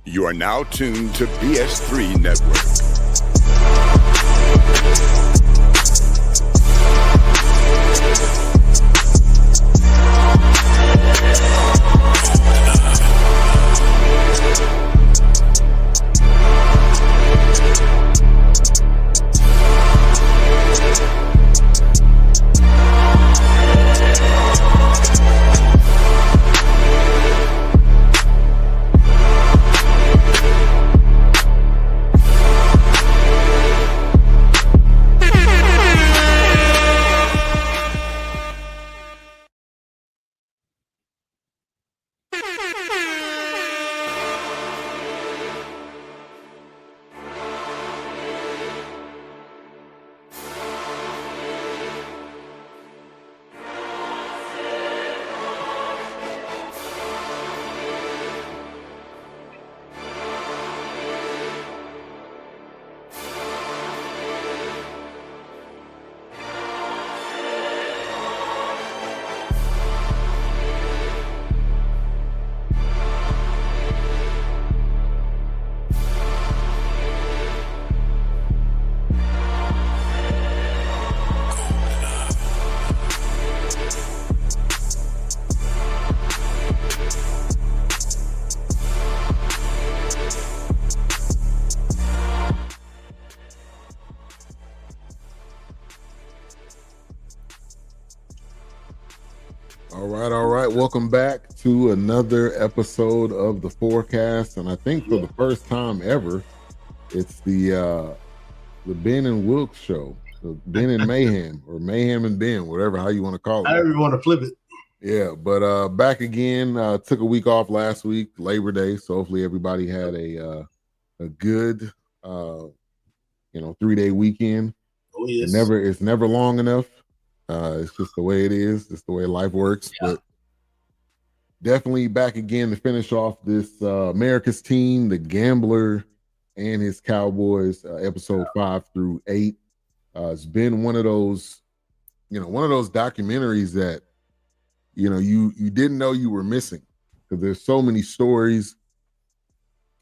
You are now tuned to BS3 Network. All right. Welcome back to another episode of the Fourcast, and I think for the first time ever, it's the Ben and Wilkes show, the Ben and Mayhem, or Mayhem and Ben, whatever how you want to call it. However you want to flip it. Yeah, but back again. Took a week off last week, Labor Day, so hopefully everybody had a good 3-day weekend. Oh yes. It's never long enough. It's just the way it is. It's the way life works. Yeah. But definitely back again to finish off this America's Team, the Gambler and His Cowboys, episode 5 through 8. It's been one of those documentaries that you didn't know you were missing, because there's so many stories.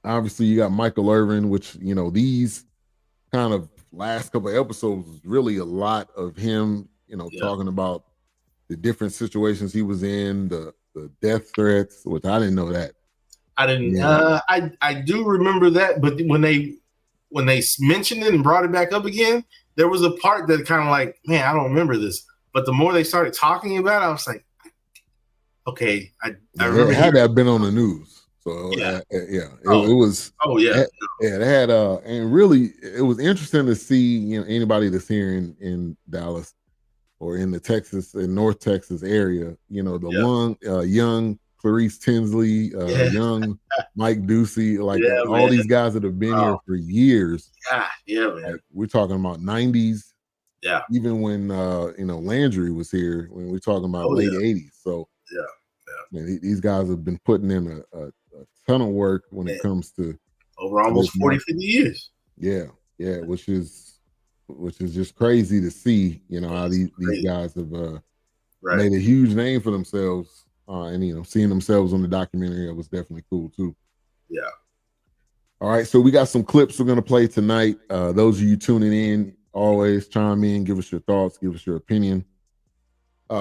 Obviously, you got Michael Irvin, which these kind of last couple of episodes was really a lot of him. Talking about the different situations he was in, the death threats, which I didn't know that. I didn't. Yeah. I do remember that, but when they mentioned it and brought it back up again, there was a part that kind of like, man, I don't remember this. But the more they started talking about it, I was like, okay, I remember. It had to have been on the news. So it was. Oh yeah, they had and really, it was interesting to see anybody that's here in Dallas or in the Texas and North Texas area, young Clarice Tinsley, young Mike Ducey, all these guys that have been here for years. Yeah, man. Like, we're talking about 90s. Yeah. Even when Landry was here, when we're talking about late 80s. So man, these guys have been putting in a ton of work when it comes to over almost 40, 50 years. Yeah, which is just crazy to see, how these guys have made a huge name for themselves, and seeing themselves on the documentary, it was definitely cool too. Yeah. All right, so we got some clips we're gonna play tonight. Those of you tuning in, always chime in, give us your thoughts, give us your opinion.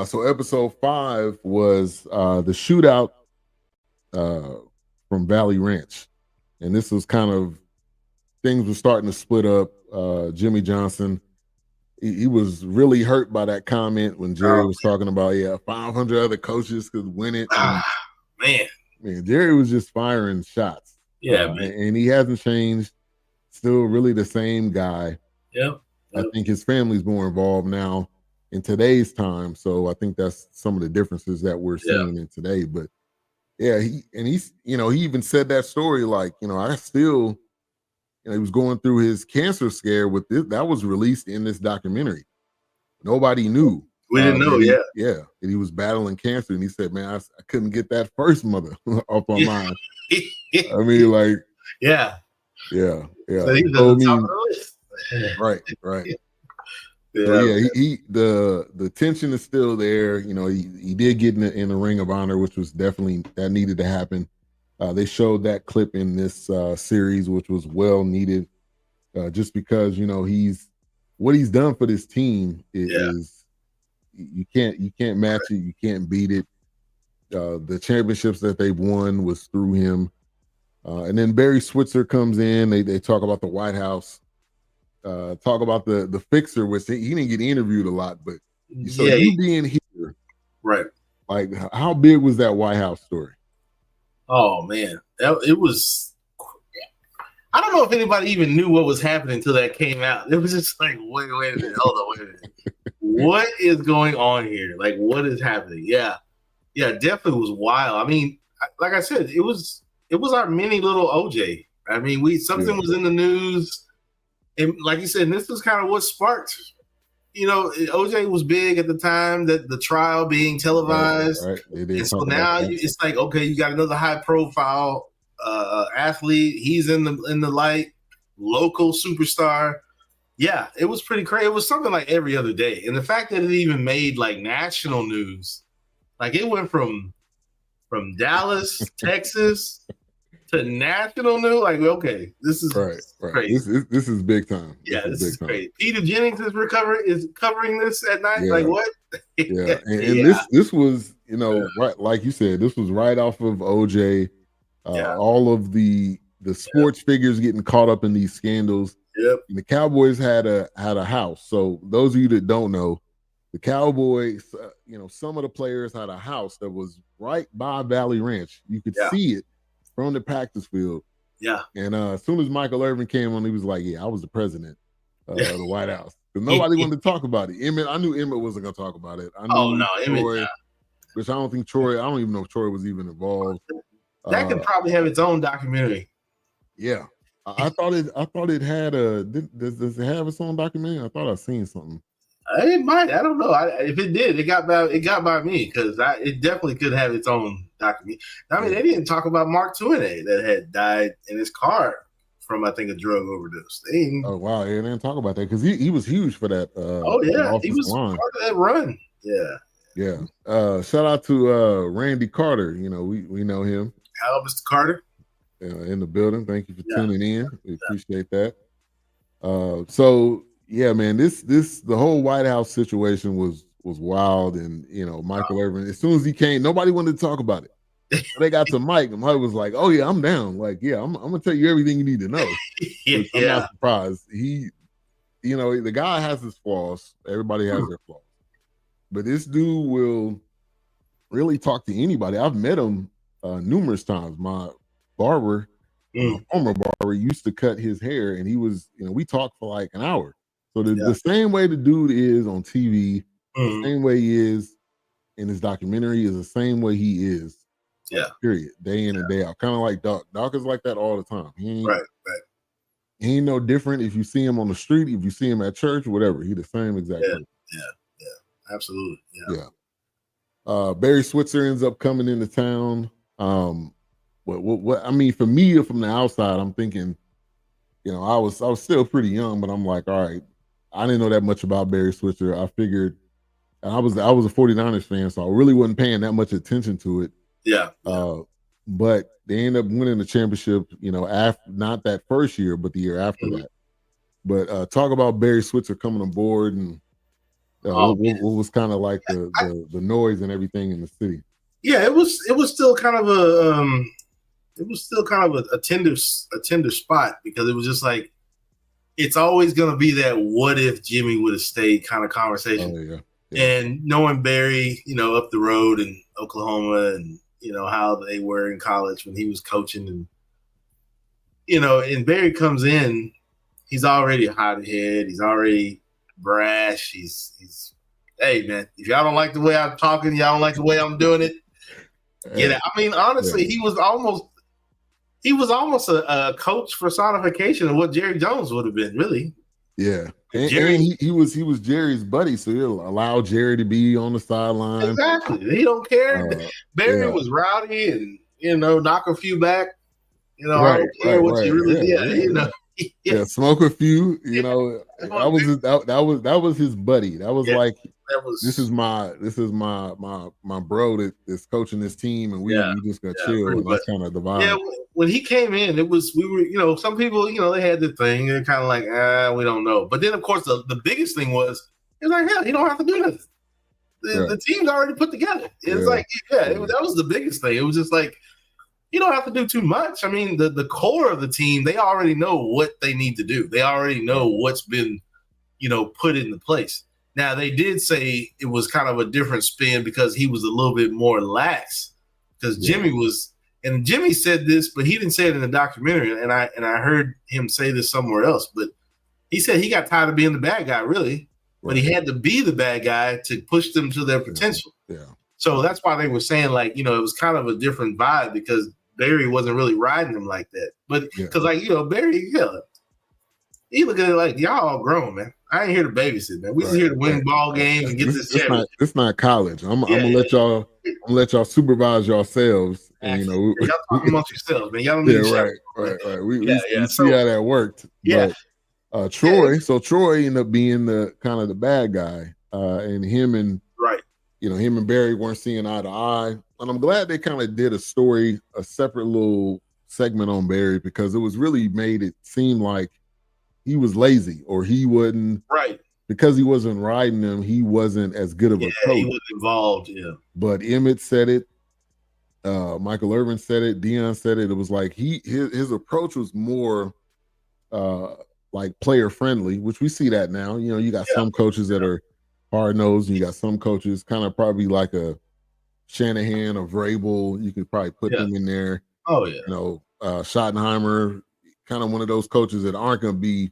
So episode 5 was the shootout from Valley Ranch, and this was kind of, things were starting to split up. Jimmy Johnson, he was really hurt by that comment when Jerry was talking about 500 other coaches could win it. Man, Jerry was just firing shots. Man. And he hasn't changed. Still really the same guy. Yep. I think his family's more involved now in today's time. So I think that's some of the differences that we're seeing in today. But he even said that story, like, I still, he was going through his cancer scare with this. That was released in this documentary. Nobody knew. We didn't know, that he was battling cancer, and he said, "Man, I couldn't get that first mother off my mind." I mean, like, yeah. So right. Yeah, so he the tension is still there. He did get in the Ring of Honor, which was definitely that needed to happen. They showed that clip in this series, which was well needed, just because what he's done for this team is you can't match it, you can't beat it. The championships that they've won was through him. And then Barry Switzer comes in. They talk about the White House, talk about the fixer, which he didn't get interviewed a lot, but you being here, right? Like, how big was that White House story? Oh man, it was. I don't know if anybody even knew what was happening until that came out. It was just like, wait a minute, hold on, wait a minute, what is going on here? Like, what is happening? Yeah, definitely was wild. I mean, like I said, it was our mini little OJ. I mean, something was in the news, and like you said, this was kind of what sparked. OJ was big at the time, that the trial being televised, right. And so now it's like, okay, you got another high profile athlete. He's in the light, local superstar. Yeah, it was pretty crazy. It was something like every other day, and the fact that it even made like national news, like it went from Dallas, Texas, to national news. Like, okay, this is crazy. This is big time. Yeah, this is crazy. Peter Jennings is covering this at night. Yeah. Like what? Yeah, and this was right, like you said, this was right off of OJ. All of the sports figures getting caught up in these scandals. Yep. And the Cowboys had a house. So those of you that don't know, the Cowboys, some of the players had a house that was right by Valley Ranch. You could see it from the practice field. Yeah. And as soon as Michael Irvin came on, he was like, I was the president of the White House. Because nobody wanted to talk about it. I knew Emmett wasn't going to talk about it. I knew Troy, which I don't even know if Troy was even involved. That could probably have its own documentary. Yeah. I thought it had does it have its own documentary? I thought I seen something. It might. I don't know. If it did, it got by me, because it definitely could have its own documentary. I mean, they didn't talk about Mark Tuinei that had died in his car from, I think, a drug overdose. Oh wow, they didn't talk about that because he was huge for that. He was part of that run. Yeah. Shout out to Randy Carter. We know him. Hello, Mr. Carter. In the building. Thank you for tuning in. We appreciate that. So yeah, man, the whole White House situation was wild, and Michael Irvin, as soon as he came, nobody wanted to talk about it. They got to Mike, and Mike was like, "Oh yeah, I'm down. Like, yeah, I'm gonna tell you everything you need to know." I'm not surprised. He, the guy has his flaws. Everybody has their flaws, but this dude will really talk to anybody. I've met him numerous times. My barber, former barber, used to cut his hair, and he was, we talked for like an hour. So the same way the dude is on TV, the same way he is in his documentary is the same way he is. Period. Day in and day out. Kind of like Doc. Doc is like that all the time. He ain't, He ain't no different if you see him on the street, if you see him at church, whatever. He the same exact person. Yeah. Absolutely. Yeah. Barry Switzer ends up coming into town. What I mean, for me, from the outside, I'm thinking, I was still pretty young, but I'm like, all right, I didn't know that much about Barry Switzer. I figured, and I was a 49ers fan, so I really wasn't paying that much attention to it. Yeah. But they ended up winning the championship, after, not that first year, but the year after that. But talk about Barry Switzer coming on board, and what was kind of like the noise and everything in the city. Yeah, it was still kind of a tender spot, because it was just like, it's always going to be that what if Jimmy would have stayed kind of conversation. Oh, yeah. And knowing Barry, up the road in Oklahoma, and how they were in college when he was coaching, and and Barry comes in, he's already hot head, he's already brash, he's hey man, if y'all don't like the way I'm talking, y'all don't like the way I'm doing it, I mean, honestly, he was almost a coach personification of what Jerry Jones would have been, really. Yeah. And he was Jerry's buddy, so he'll allow Jerry to be on the sideline. Exactly. He don't care. Barry was rowdy and knock a few back. I don't care what you really did. Yeah, smoke a few. You know, that was his buddy. That was this is my bro that's coaching this team, and we just gonna chill. And that's kind of the vibe. Yeah, when he came in, we were some people they had the thing. They're kind of like we don't know. But then of course the biggest thing was it's like you don't have to do this. The team's already put together. It's that was the biggest thing. It was just like. You don't have to do too much. I mean, the core of the team, they already know what they need to do. They already know what's been, put into place. Now, they did say it was kind of a different spin because he was a little bit more lax. Because Jimmy was, and Jimmy said this, but he didn't say it in the documentary. And I heard him say this somewhere else. But he said he got tired of being the bad guy, really. But he had to be the bad guy to push them to their potential. Yeah. So that's why they were saying, it was kind of a different vibe because Barry wasn't really riding him like that. But because, Barry, he look at it like, y'all all grown, man. I ain't here to babysit, man. We just here to win ball games and get this championship. It's not college. I'm gonna let y'all supervise yourselves. And, y'all talk amongst yourselves, man. Y'all don't need right. We see how that worked. Yeah. But Troy, so Troy ended up being the kind of the bad guy. And him and him and Barry weren't seeing eye to eye. And I'm glad they kind of did a separate little segment on Barry because it was really made it seem like he was lazy or he wasn't because he wasn't riding them. He wasn't as good of a coach. He wasn't involved. Yeah. But Emmett said it. Michael Irvin said it. Deion said it. It was like his approach was more like player friendly, which we see that now. You got some coaches that are hard nosed, and you got some coaches kind of probably like a Shanahan or Vrabel. You could probably put them in there. Oh yeah. Schottenheimer, kind of one of those coaches that aren't going to be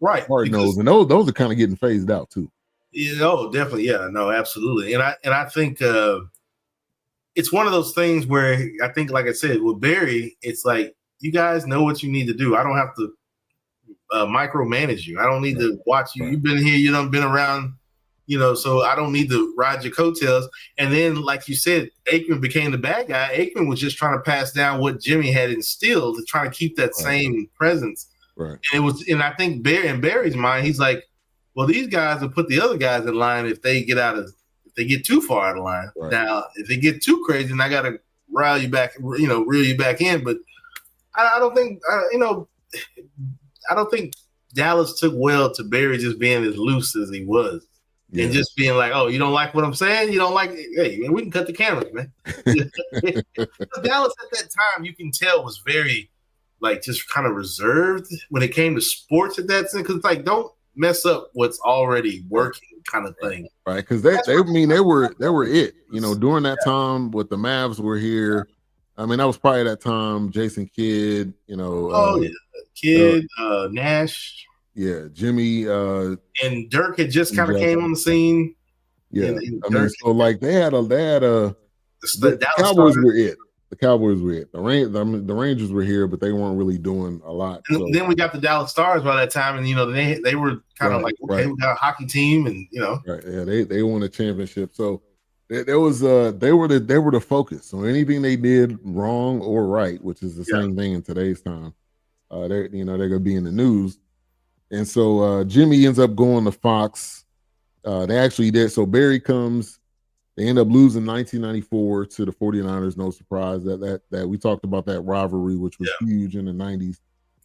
hard nosed, and those are kind of getting phased out too. Definitely, yeah, no, absolutely, and I think it's one of those things where I think, like I said, with Barry, it's like you guys know what you need to do. I don't have to micromanage you. I don't need to watch you. You've been here. You done been around. So I don't need to ride your coattails. And then, like you said, Aikman became the bad guy. Aikman was just trying to pass down what Jimmy had instilled to try to keep that same presence. Right. And I think in Barry's mind, he's like, well, these guys will put the other guys in line if they get too far out of line. Right. Now, if they get too crazy, then I got to reel you back in. But I don't think, I don't think Dallas took well to Barry just being as loose as he was. And just being like, oh, you don't like what I'm saying? You don't like it? Hey, man, we can cut the cameras, man. Dallas at that time, you can tell, was very, just kind of reserved when it came to sports at that time. Because, don't mess up what's already working kind of thing. Right, because they were it. During that time, what the Mavs were here, I mean, that was probably that time, Jason Kidd, Kidd, Nash. Yeah, Jimmy and Dirk had just kind of came on the scene. Yeah, mean, so they had a the Cowboys were it. The Cowboys were it. The Rangers were here, but they weren't really doing a lot. And then we got the Dallas Stars by that time, and they were kind of we got a hockey team, and right, yeah, they won a championship. So there was they were the focus. So anything they did wrong or right, which is the same thing in today's time, they're gonna be in the news. And so Jimmy ends up going to Fox. They actually did. So Barry comes. They end up losing 1994 to the 49ers. No surprise that we talked about that rivalry, which was huge in the 90s.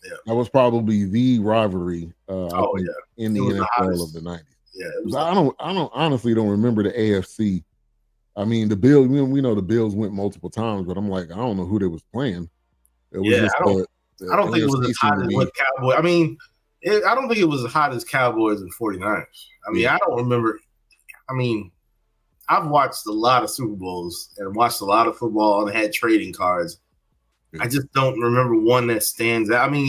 Yeah. That was probably the rivalry in the NFL of the 90s. Yeah, I honestly don't remember the AFC. I mean, the Bills. We know the Bills went multiple times, but I'm like, I don't know who they was playing. It was I don't think it was as hot as what Cowboys. I mean. I don't think it was as hot as Cowboys and 49ers. I mean, I don't remember. I mean, I've watched a lot of Super Bowls and watched a lot of football and had trading cards. I just don't remember one that stands out. I mean,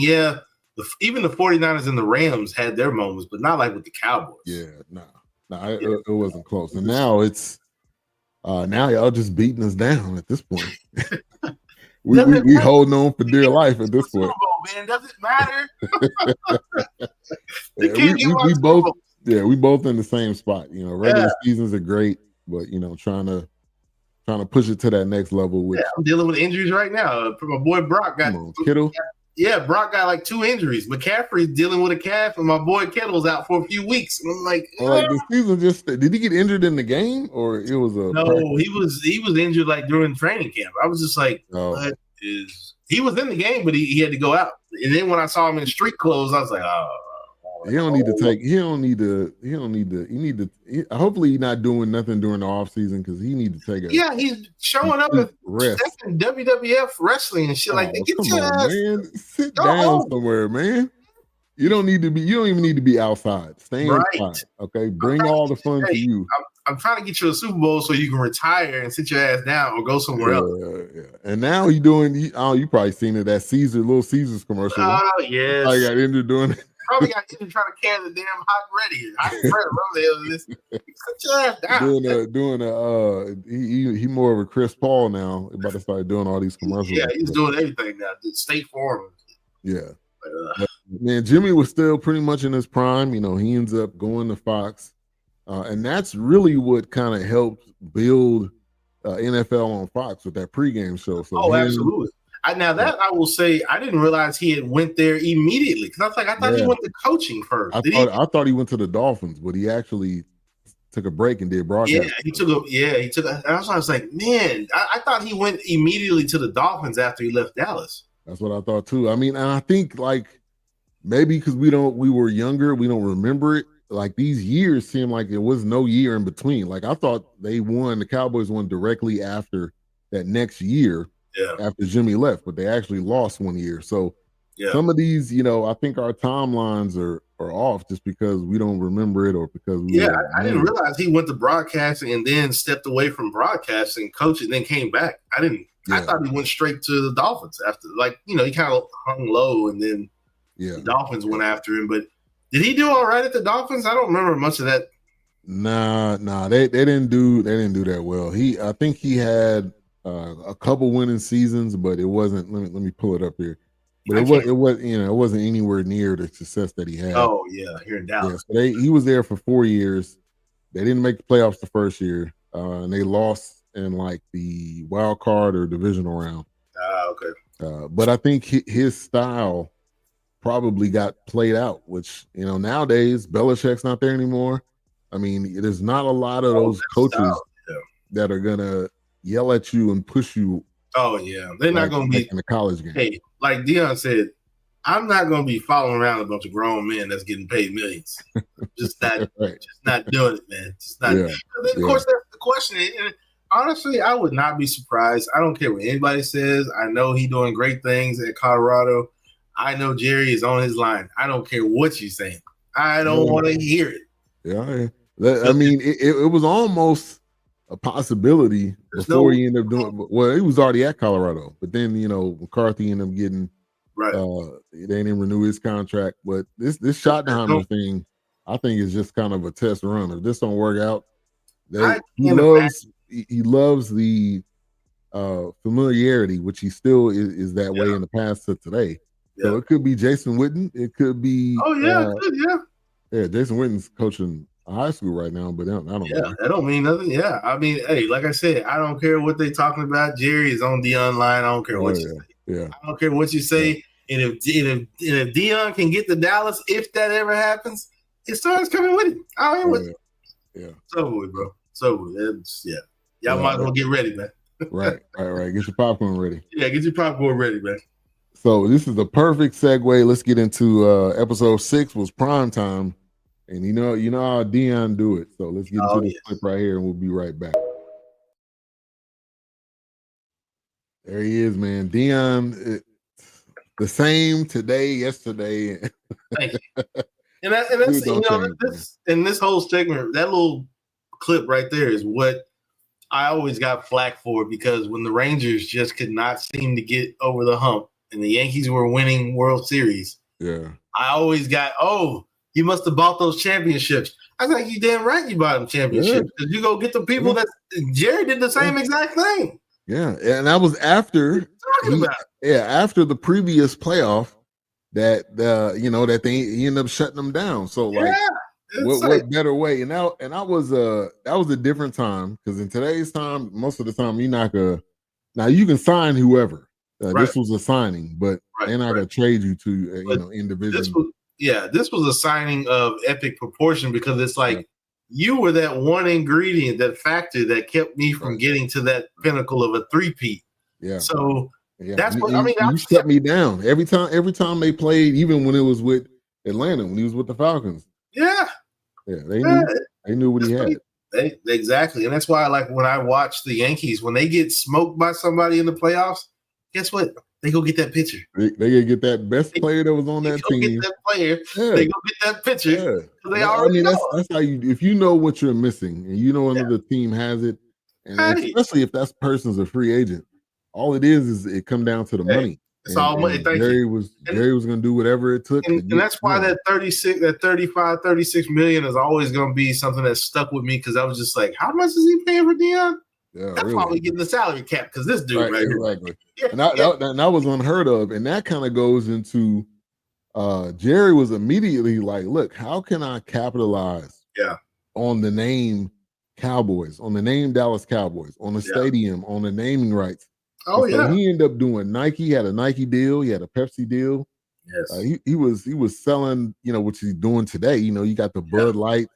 even the 49ers and the Rams had their moments, but not like with the Cowboys. Yeah, it wasn't close. And now it's now y'all just beating us down at this point. we holding on for dear life at this point. Man, does it matter? We both in the same spot. Regular seasons are great, but trying to push it to that next level. I'm dealing with injuries right now. My boy Brock got Kittle. Yeah, Brock got like 2 injuries. McCaffrey's dealing with a calf, and my boy Kittle's out for a few weeks. And I'm like, like the season did he get injured in the game or it was a no? practice? He was injured like during training camp. I was just like, what is? He was in the game, but he had to go out. And then when I saw him in street clothes, I was like, he don't need to take. He need to. Hopefully, he's not doing nothing during the off season because he need to take a. Yeah, he's showing up at WWF wrestling and shit like that. Get your ass, man. Sit down somewhere, man. You don't need to be. You don't even need to be outside. Stay inside. Okay, bring all the fun to you. I'm trying to get you a Super Bowl so you can retire and sit your ass down or go somewhere else. Yeah. And now he doing. You probably seen it, that Little Caesars commercial. Oh yes. I got into doing it. Probably got you trying to carry the damn hot ready. Sit your ass down. He more of a Chris Paul now. About to start doing all these commercials. Yeah, he's doing everything now. State Farm. Yeah. Man, Jimmy was still pretty much in his prime. He ends up going to Fox. And that's really what kind of helped build NFL on Fox with that pregame show. So absolutely. I will say, I didn't realize he had went there immediately because I thought he went to coaching first. I thought he went to the Dolphins, but he actually took a break and did broadcast. Yeah, he took. I was like, man, I thought he went immediately to the Dolphins after he left Dallas. That's what I thought too. I mean, and I think like maybe because we were younger, we don't remember it. Like these years seem like it was no year in between. Like I thought the Cowboys won directly after that next year. Yeah. After Jimmy left, but they actually lost 1 year. So some of these, I think our timelines are off just because we don't remember it or because I didn't realize he went to broadcasting and then stepped away from broadcasting, coaching, then came back. I thought he went straight to the Dolphins after, he kind of hung low and then the Dolphins went after him. But did he do all right at the Dolphins? I don't remember much of that. Nah, they didn't do that well. I think he had a couple winning seasons, but it wasn't. Let me pull it up here. But it wasn't anywhere near the success that he had. Oh yeah, here in Dallas. Yeah, so he was there for 4 years. They didn't make the playoffs the first year, and they lost in like the wild card or divisional round. Okay. But I think his style probably got played out. Which nowadays Belichick's not there anymore. I mean, there's not a lot of those coaches that are gonna yell at you and push you. Oh yeah, they're not going to be in the college game. Hey, like Deion said, I'm not going to be following around a bunch of grown men that's getting paid millions. Just not, just not doing it, man. Just not. Yeah. Of course, that's the question. And honestly, I would not be surprised. I don't care what anybody says. I know he's doing great things at Colorado. I know Jerry is on his line. I don't care what you're saying. I don't want to hear it. Yeah, I mean, it was almost a possibility before he ended up doing. Well, he was already at Colorado, but then McCarthy ended up getting they didn't renew his contract. But this Schottenheimer thing, I think, is just kind of a test run. If this don't work out, he loves the familiarity, which he still is that way in the past to today. Yeah. So it could be Jason Witten. It could be Jason Witten's coaching high school right now, but I don't know. Yeah, that don't mean nothing. Yeah, I mean, hey, like I said, I don't care what they talking about. Jerry is on Deion line. I don't care what you say. Yeah, I don't care what you say. And if Deion can get to Dallas, if that ever happens, his son's coming with him. I ain't with it. Yeah, so with, bro. So y'all might as well get ready, man. Right. Get your popcorn ready. Yeah, get your popcorn ready, man. So this is the perfect segue. Let's get into episode 6 was prime time. And you know how Deion do it. So let's get into this clip right here and we'll be right back. There he is, man. Deion, the same today, yesterday. Thank you. And that's this whole segment, that little clip right there is what I always got flack for, because when the Rangers just could not seem to get over the hump and the Yankees were winning World Series, I always got, you must have bought those championships. I was like, you damn right you bought them championships. Because you go get the people that Jerry did the same exact thing. Yeah, and that was after after the previous playoff that he ended up shutting them down. So what better way? And that was a different time, because in today's time, most of the time you're not gonna, now you can sign whoever. This was a signing, but they're not going to trade you to in division. This was a signing of epic proportion because it's like you were that one ingredient, that factor that kept me from getting to that pinnacle of a three-peat. Yeah. So that's what I mean. You shut me down every time they played, even when it was with Atlanta, when he was with the Falcons. Yeah. Yeah, they knew what he had. Exactly. And that's why, like, when I watch the Yankees, when they get smoked by somebody in the playoffs, guess what? They go get that pitcher. They go get that best player that was on that team. Get that player. Yeah. They go get that pitcher. Yeah. They already know. That's how if you know what you're missing and you know another team has it, and especially if that person's a free agent, all it is it come down to the money. It's all money. Jerry was going to do whatever it took. And that's why that 36 million is always going to be something that stuck with me because I was just like, how much is he paying for Deion? Yeah, that's probably getting the salary cap because this dude right here. Exactly. And that was unheard of. And that kind of goes into Jerry was immediately like, look, how can I capitalize on the name Cowboys, on the name Dallas Cowboys, on the stadium, on the naming rights? Oh, so he ended up doing Nike. He had a Nike deal. He had a Pepsi deal. Yes, he was selling, what he's doing today. You got the Bud Light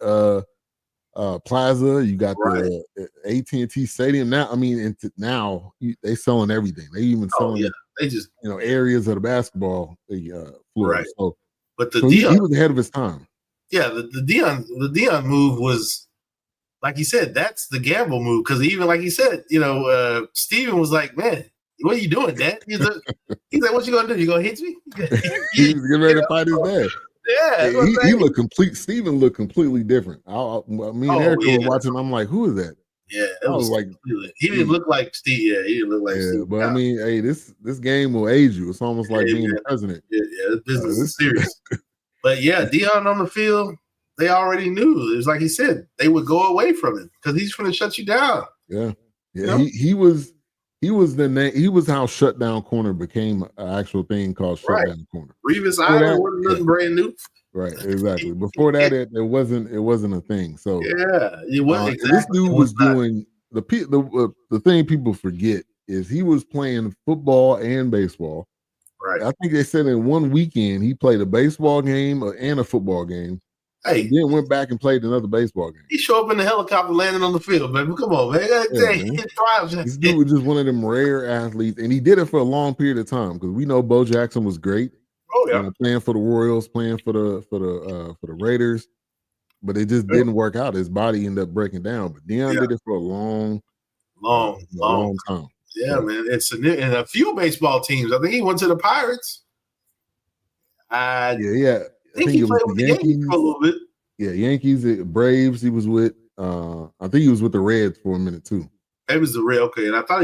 Plaza. You got the AT&T Stadium. Now, I mean, now they selling everything. They even selling they just areas of the basketball floor. Right. So, but Deion, he was ahead of his time. Yeah, the Deion move was. Like he said, that's the gamble move. Because even like he said, Steven was like, man, what are you doing, Dad? He's like, what you going to do? You going to hit me? He was getting ready to fight his dad. Yeah. He looked Steven looked completely different. Me and Eric were watching. I'm like, who is that? Yeah. It was like, he didn't look like Steve. Yeah, he didn't look like Steve. But I mean, hey, this game will age you. It's almost like being the president. Yeah, this business is serious. But Deion on the field, they already knew. It was like he said, they would go away from it because he's going to shut you down. Yeah. He was the name. He was how shutdown corner became an actual thing called shutdown corner. Revis Island wasn't nothing brand new. Right, exactly. Before that, it wasn't a thing. So it wasn't. Exactly. This dude was doing the thing people forget is he was playing football and baseball. Right. I think they said in one weekend he played a baseball game and a football game. Hey, and then went back and played another baseball game. He showed up in the helicopter landing on the field, baby. Come on, man. This dude was just one of them rare athletes, and he did it for a long period of time because we know Bo Jackson was great. Oh yeah, playing for the Royals, playing for the Raiders, but it just didn't work out. His body ended up breaking down. But Deion did it for a long time. Yeah, man. It's a few baseball teams. I think he went to the Pirates. I think he played with the Yankees for a little bit. Yeah, Yankees, Braves. He was with. I think he was with the Reds for a minute too. It was the Reds, okay. And I thought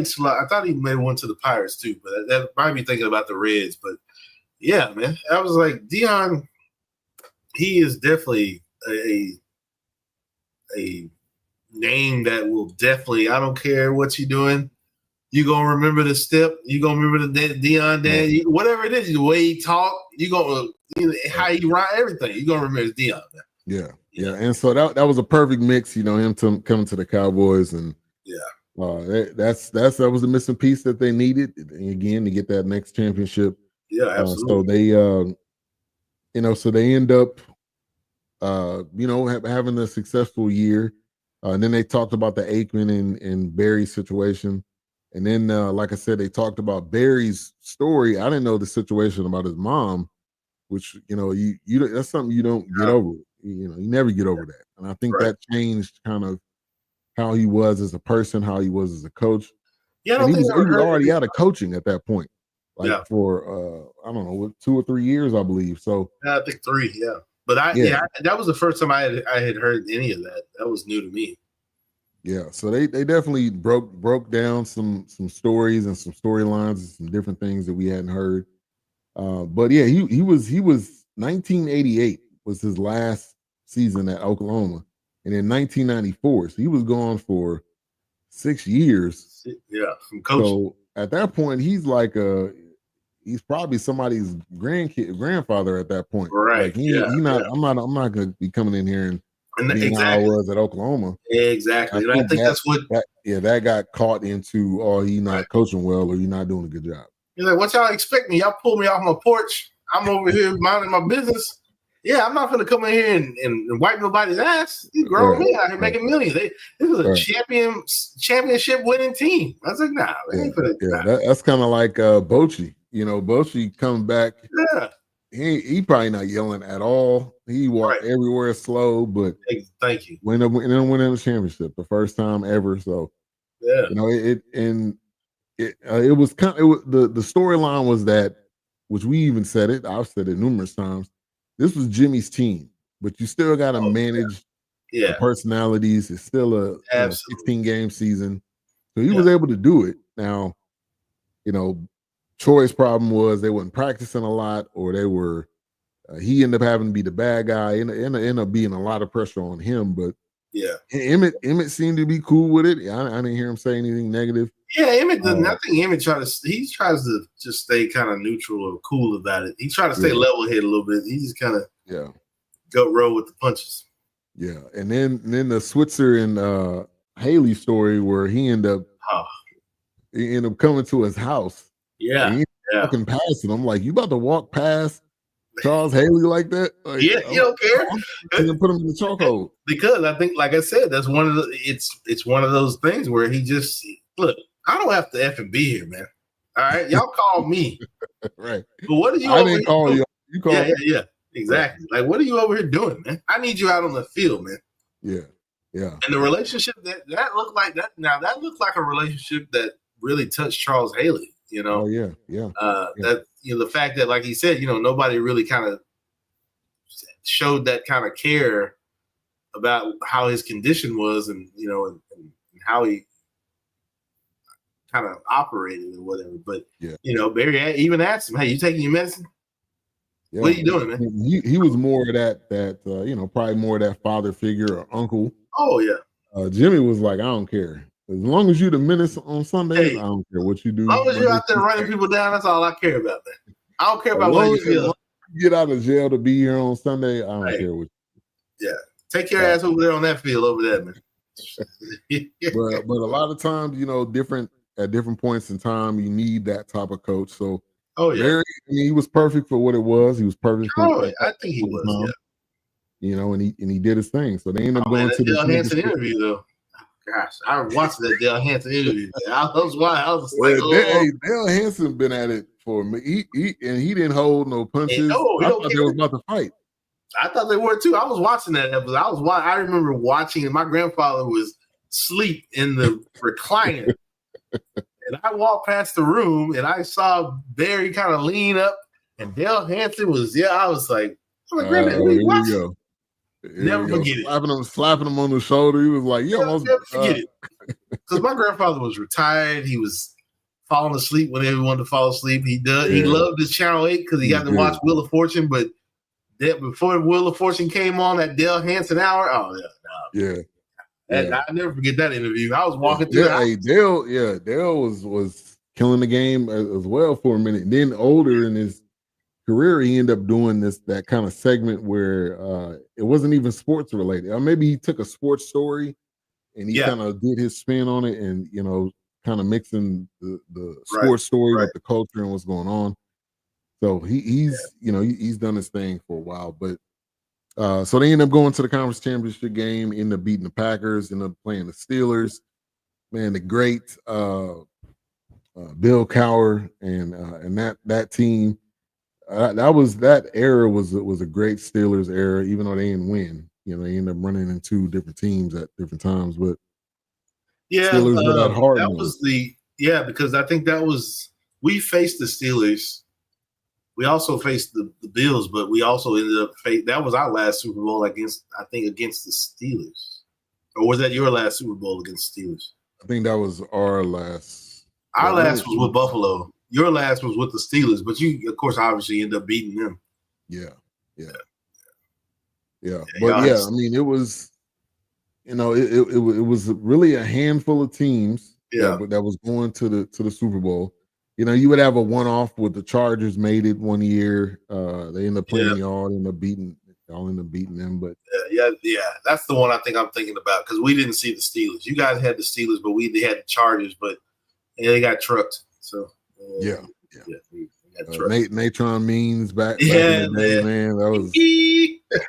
he may have went to the Pirates too, but that might be thinking about the Reds. But yeah, man, I was like Deion. He is definitely a name that will definitely. I don't care what you're doing. You gonna remember the step. You gonna remember the Deion dad. Whatever it is, the way he talk. You gonna how he ride everything. You gonna remember Deion. Man. Yeah. And so that was a perfect mix. Him coming to the Cowboys, and that was the missing piece that they needed again to get that next championship. Yeah, absolutely. So they end up, having a successful year. And then they talked about the Aikman and Barry situation. And then, like I said, they talked about Barry's story. I didn't know the situation about his mom, which, you that's something you don't get over. You never get over that. And I think that changed kind of how he was as a person, how he was as a coach. Yeah, he was already out of coaching at that point, for, I don't know, 2 or 3 years, I believe. So I think 3, yeah. But that was the first time I had heard any of that. That was new to me. Yeah, so they definitely broke down some stories and some storylines and some different things that we hadn't heard. But yeah, he was 1988 was his last season at Oklahoma, and in 1994, so he was gone for 6 years. Yeah, from coaching. So at that point, he's like he's probably somebody's grandfather at that point. Right. Like I'm not going to be coming in here and exactly. How I was at Oklahoma. Exactly. I think that's what that got caught into, he's not coaching well or you're not doing a good job. He's like, what y'all expect me? Y'all pull me off my porch. I'm over here minding my business. Yeah, I'm not going to come in here and wipe nobody's ass. You grown men out here making millions. This is a championship winning team. I was like, nah. That's kind of like Bochy. Bochy coming back. Yeah. He probably not yelling at all. He walked everywhere slow, but thank you. Winning the championship the first time ever. So the storyline was that, which we even said it. I've said it numerous times. This was Jimmy's team, but you still got to manage the personalities. It's still a 16-game season, so he was able to do it. Now, Troy's problem was they weren't practicing a lot, or they were. He ended up having to be the bad guy. Ended up being a lot of pressure on him, but Emmett seemed to be cool with it. I didn't hear him say anything negative. Yeah, Emmett doesn't. I think Emmett tries to just stay kind of neutral or cool about it. He tried to stay level-headed a little bit. He just kind of go roll with the punches. Yeah, and then the Switzer and Haley story where he ended up coming to his house. Yeah, and walking past it. I'm like, you about to walk past Charles Haley like that? Like, you don't care. I'm put him in the chokehold because I think, like I said, that's one of the. It's one of those things where he just look. I don't have to effing be here, man. All right, y'all call me. Right. But what are you? I didn't call you. You called. Yeah. Exactly. Like, what are you over here doing, man? I need you out on the field, man. Yeah. And the relationship that looked like that. Now that looked like a relationship that really touched Charles Haley. Oh yeah. That the fact that, like he said, nobody really kind of showed that kind of care about how his condition was, and and how he kind of operated or whatever. But Barry even asked him, "Hey, you taking your medicine? Yeah. What are you doing, man?" He was more of that probably more of that father figure or uncle. Oh yeah. Jimmy was like, I don't care. As long as you the menace on Sundays, I don't care what you do. As long as you're out there running people down, that's all I care about, man. I don't care about what you feel. Get out of jail to be here on Sunday, I don't care what you do. Take your ass over there on that field over there, man. but a lot of times, at different points in time, you need that type of coach. So Barry, he was perfect for what it was. He was perfect for I think he was, and he did his thing. So they ended up going to the Dale Hansen interview, though. Gosh, I watched that Dale Hansen interview. I was like, Dale Hansen been at it for me. He didn't hold no punches. I thought they was about to fight. I thought they were too. I was watching that episode. I remember watching, and my grandfather was asleep in the recliner. And I walked past the room, and I saw Barry kind of lean up, and Dale Hansen was, I was like, Granddad, what are you watching? Never forget it. Slapping him on the shoulder. He was like, never forget it. Because my grandfather was retired. He was falling asleep whenever he wanted to fall asleep. He loved his Channel 8 because he got to watch Wheel of Fortune. But before Wheel of Fortune came on, that Dale Hansen hour, I never forget that interview. I was walking through. Dale was killing the game as well for a minute. And then older in his career, he ended up doing that kind of segment where it wasn't even sports related. Or maybe he took a sports story and he kind of did his spin on it, and kind of mixing the sports story with the culture and what's going on. So he's done his thing for a while. But so they ended up going to the conference championship game, ended up beating the Packers, ended up playing the Steelers. Man, the great Bill Cowher and that team. That era was a great Steelers era, even though they didn't win. They ended up running in two different teams at different times, but Steelers were that hard. That was because I think that was, we faced the Steelers. We also faced the Bills, but we also ended up that was our last Super Bowl against the Steelers. Or was that your last Super Bowl against the Steelers? I think that was our last. Our last was with Buffalo. Your last was with the Steelers, but you, of course, obviously ended up beating them. Yeah. But I mean, it was, it was really a handful of teams that was going to the Super Bowl. You would have a one-off with the Chargers made it one year. They ended up playing y'all, ended up beating them. But that's the one I think I'm thinking about, because we didn't see the Steelers. You guys had the Steelers, but we had the Chargers, but they got trucked. So yeah. Natron Means back in the day, man. That was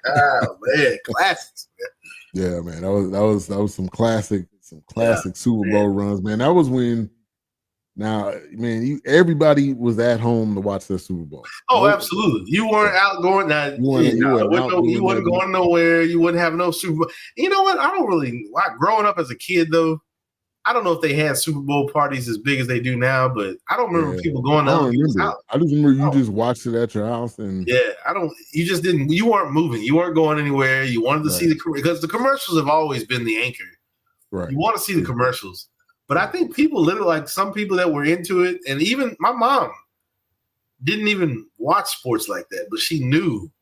oh man, classics, man. Yeah, man. That was some classic Super Bowl runs, man. That was when everybody was at home to watch the Super Bowl. Oh, absolutely. You weren't out going that. You wasn't going nowhere. You wouldn't have no Super Bowl. You know what? I don't really like growing up as a kid though. I don't know if they had Super Bowl parties as big as they do now, but I don't remember people going to other people's house. I just remember you just watched it at your house, and you just didn't. You weren't moving. You weren't going anywhere. You wanted to see because the commercials have always been the anchor. Right. You want to see the commercials, but I think people literally like some people that were into it, and even my mom didn't even watch sports like that, but she knew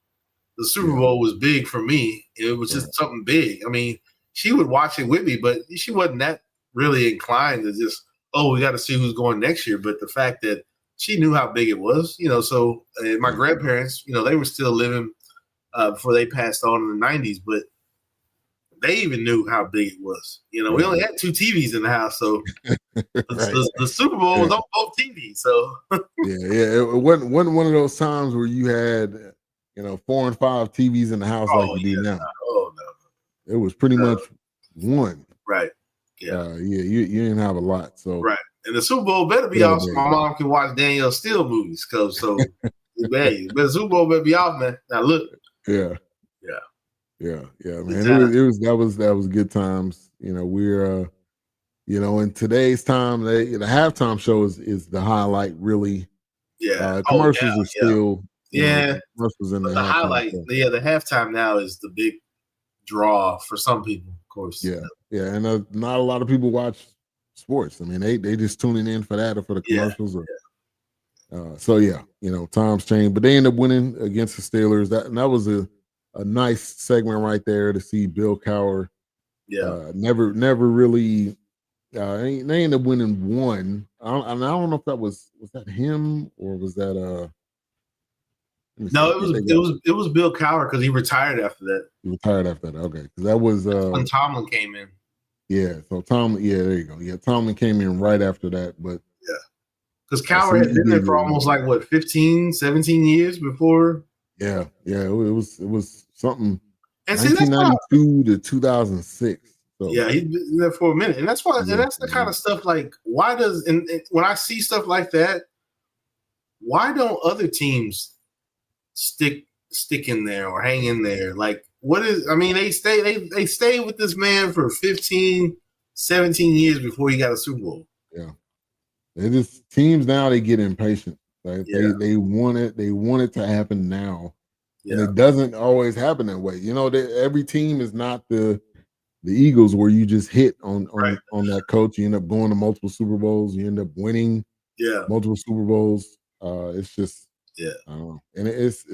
the Super Bowl was big for me. It was just something big. I mean, she would watch it with me, but she wasn't that really inclined to just, we got to see who's going next year. But the fact that she knew how big it was, so my grandparents, they were still living before they passed on in the 90s, but they even knew how big it was. We only had 2 TVs in the house, so the Super Bowl was on both TVs. So it wasn't one of those times where you had 4 and 5 TVs in the house like you do now. Oh no, it was pretty much one. Right. Yeah. You didn't have a lot. So right. And the Super Bowl better be off so my mom can watch Danielle Steele movies. The Super Bowl better be off, man. Now look. Yeah, man. Exactly. That was good times. We're in today's time, the halftime show is the highlight, really. Yeah. Commercials are still commercials in the highlight. The halftime now is the big draw for some people, of course. Yeah, and not a lot of people watch sports. I mean, they just tuning in for that or for the commercials. Times change, but they end up winning against the Steelers. That was a nice segment right there to see Bill Cowher. Never really. They ended up winning one. I don't know if that was that him or was that No, it was Bill Cowher because he retired after that. He retired after that. Okay, because that was when Tomlin came in. Yeah, so Tomlin. Yeah, there you go. Yeah, Tomlin came in right after that, but because Cowher had been there for almost 15, 17 years before. Yeah, it was something. And 1992 to 2006. So. Yeah, he's been there for a minute, and that's why. And that's the kind of stuff why does and when I see stuff like that, why don't other teams stick in there or hang in there? They stay with this man for 15, 17 years before he got a Super Bowl. Yeah. They just teams now they get impatient. They want it to happen now. Yeah. And it doesn't always happen that way. Every team is not the Eagles where you just hit on that coach. You end up going to multiple Super Bowls, you end up winning multiple Super Bowls. It's just I don't know. And it's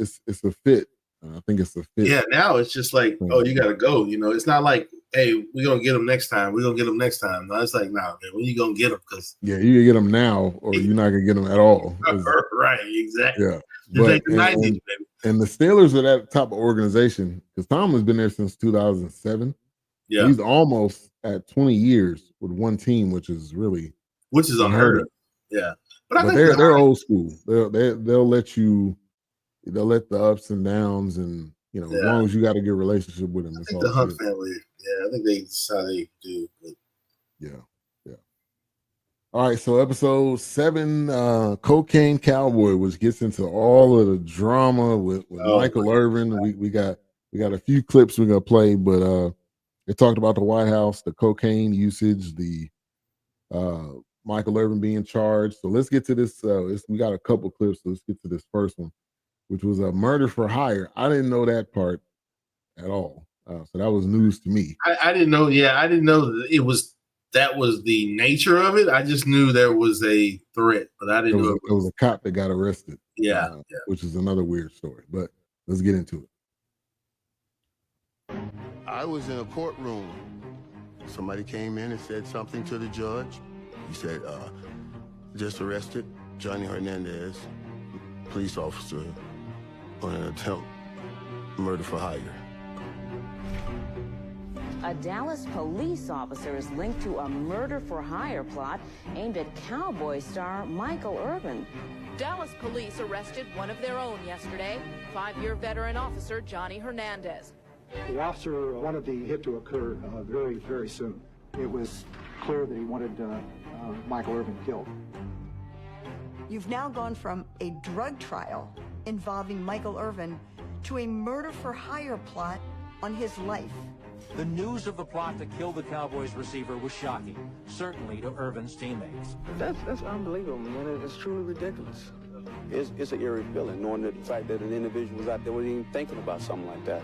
a fit. I think it's a fit. Yeah, now it's just you gotta go. It's not like, hey, we're gonna get them next time. We're gonna get them next time. No, it's like, nah, man, when you gonna get them? Because you can get them now, or you're not gonna get them at all. Right, exactly. Yeah, and the Steelers are that type of organization because Tom has been there since 2007. Yeah, he's almost at 20 years with one team, which is unheard of. Yeah, but they're old school. They'll let the ups and downs and as long as you got a good relationship with them. I think the Hunt family, I think that's how they do. But. Yeah. All right, so episode 7, Cocaine Cowboy, which gets into all of the drama with Michael Irvin. We got a few clips we're gonna play, but they talked about the White House, the cocaine usage, the Michael Irvin being charged. So let's get to this. We got a couple clips, so let's get to this first one, which was a murder for hire. I didn't know that part at all. So that was news to me. I didn't know. Yeah, I didn't know that was the nature of it. I just knew there was a threat, but I didn't know it was a cop that got arrested. Yeah. Which is another weird story, but let's get into it. I was in a courtroom. Somebody came in and said something to the judge. He said, just arrested Johnny Hernandez, police officer, on an attempt murder for hire. A Dallas police officer is linked to a murder for hire plot aimed at Cowboy star Michael Irvin. Dallas police arrested one of their own yesterday, 5-year veteran officer Johnny Hernandez. The officer wanted the hit to occur very, very soon. It was clear that he wanted Michael Irvin killed. You've now gone from a drug trial involving Michael Irvin to a murder-for-hire plot on his life. The news of the plot to kill the Cowboys receiver was shocking, certainly to Irvin's teammates. That's unbelievable, man. It's truly ridiculous. It's an eerie feeling, knowing the fact that an individual was out there wasn't even thinking about something like that.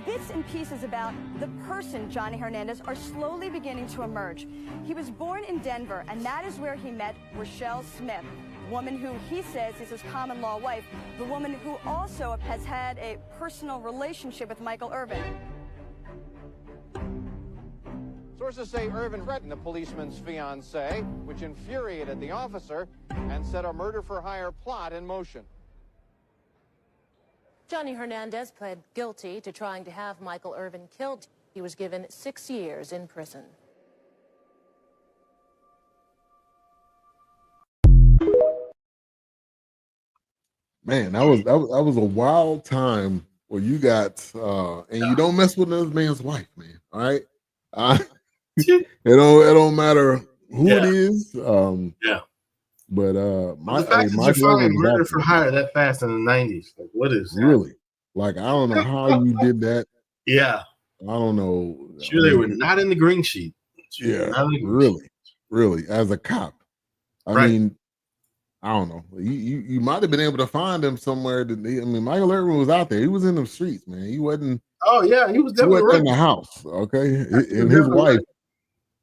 Bits and pieces about the person Johnny Hernandez are slowly beginning to emerge. He was born in Denver, and that is where he met Rochelle Smith, the woman who he says is his common-law wife, the woman who also has had a personal relationship with Michael Irvin. Sources say Irvin threatened the policeman's fiancée, which infuriated the officer and set a murder-for-hire plot in motion. Johnny Hernandez pled guilty to trying to have Michael Irvin killed. He was given 6 years in prison. Man, that was a wild time where you got and you don't mess with another man's wife, man. All right, it don't matter who it is. But the fact that you find murder for hire that fast in the 90s, like what is that? Really? Like, I don't know how you did that. Yeah, I don't know. Sure, they were not in the green sheet. Really, as a cop. I mean, I don't know. You might have been able to find him somewhere. Michael Irvin was out there. He was in the streets, man. He wasn't. Oh yeah, he was definitely in the house. Okay, and his wife.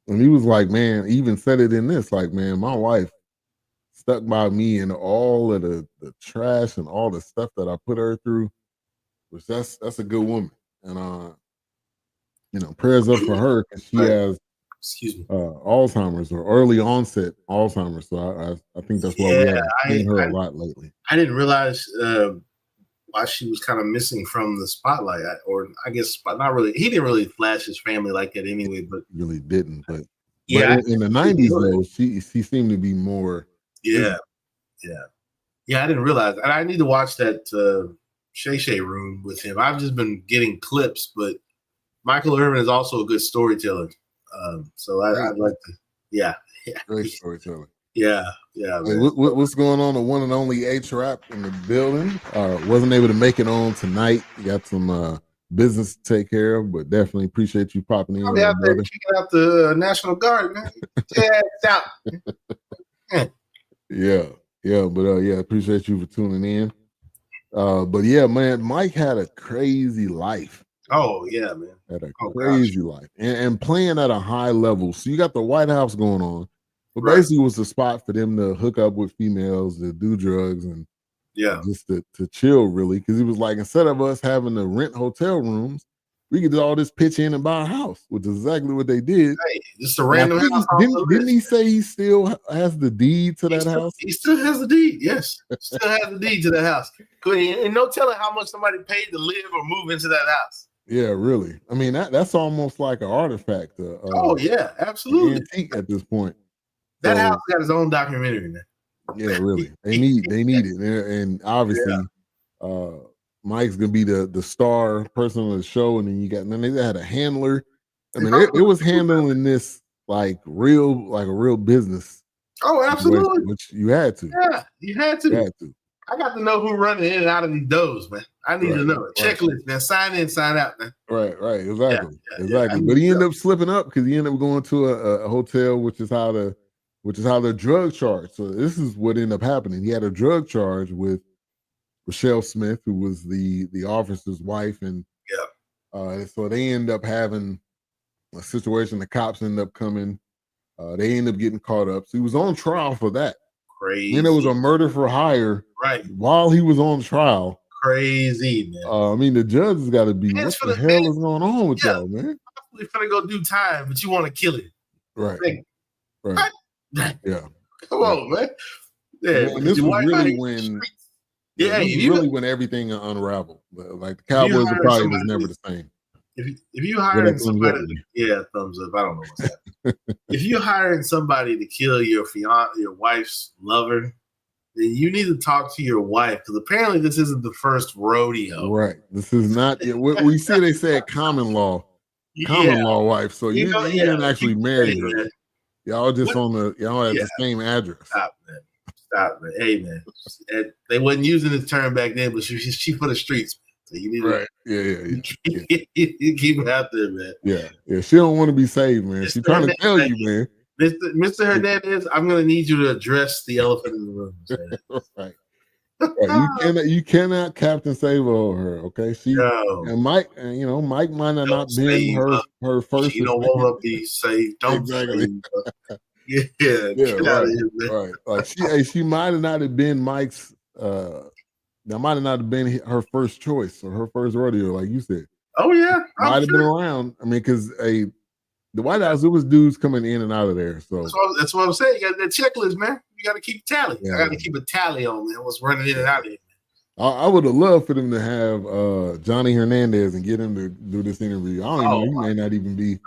And he was like, man, he even said it in this, like, man, my wife stuck by me in all of the trash and all the stuff that I put her through. Which that's a good woman, and prayers up for her because she has Alzheimer's or early onset Alzheimer's. So I think that's why we haven't seen her a lot lately. I didn't realize why she was kind of missing from the spotlight, or I guess not really. He didn't really flash his family like that anyway, but really didn't. But in the 90s though, she seemed to be more. Yeah. I didn't realize, and I need to watch that. Shay Shay Room with him. I've just been getting clips, but Michael Irvin is also a good storyteller. So I'd like to, great storyteller. Yeah. Hey, what's going on? The one and only H-Rap in the building. Wasn't able to make it on tonight. You got some business to take care of, but definitely appreciate you popping in. I'll be out there checking out the National Guard, man. Out. Yeah, appreciate you for tuning in. But yeah, man, Mike had a crazy life. Oh yeah, man, had a crazy life and playing at a high level. So you got the White House going on, but basically it was the spot for them to hook up with females, to do drugs, and just to chill really. Because he was like, instead of us having to rent hotel rooms, we could do all this pitch in and buy a house, which is exactly what they did. Hey, just a random house. Didn't he say he still has the deed to that house? He still has the deed, yes. Still has the deed to that house. And no telling how much somebody paid to live or move into that house. Yeah, really. I mean, that's almost like an artifact. Oh, yeah, absolutely. Antique at this point. That house got its own documentary, man. Yeah, really. They need it. And obviously, Mike's gonna be the star person of the show, and then they had a handler. I mean, it was handling this like a real business. Oh, absolutely. Which you had to. Yeah, you had to. I got to know who running in and out of these doors, man. I need to know. Checklist, man. Sign in, sign out, man. Right. Exactly. Exactly. But he ended up slipping up because he ended up going to a hotel, which is how the drug charge. So this is what ended up happening. He had a drug charge with Rochelle Smith, who was the officer's wife, and so they end up having a situation. The cops end up coming. They end up getting caught up. So he was on trial for that. Crazy. And it was a murder for hire. Right. While he was on trial. Crazy, man. I mean, the judge has got to be. What the hell is going on with y'all, man? You're gonna go do time, but you want to kill it. Right. Right. Yeah. Come on, man. Yeah. And this was really when. When everything unraveled. Like the Cowboys probably was never the same. If you hiring somebody, thumbs up. I don't know what's happening. If you're hiring somebody to kill your wife's lover, then you need to talk to your wife because apparently this isn't the first rodeo. Right. This is not. We see they said common law wife. So you didn't actually marry her. Y'all just y'all had the same address. Stop, man. Hey, man. They wasn't using this term back then, but she for the streets. So you need to keep it out there, man. Yeah. She don't want to be saved, man. She's trying to tell you, man. Mr. Hernandez, I'm gonna need you to address the elephant in the room. Right. You cannot Captain Save her, okay? And Mike, Mike might have not been her first. You don't want to be saved. Don't exactly. Yeah, right, right. Like she might have not have been Mike's. That might have not been her first choice or her first rodeo, like you said. Oh yeah, might have been around. I mean, because the White House, it was dudes coming in and out of there. So that's what I'm saying. You got that checklist, man. You got to keep tally. I got to keep a tally on, man. What's running in and out of here. I would have loved for them to have Johnny Hernandez and get him to do this interview. I don't know. He may not even be.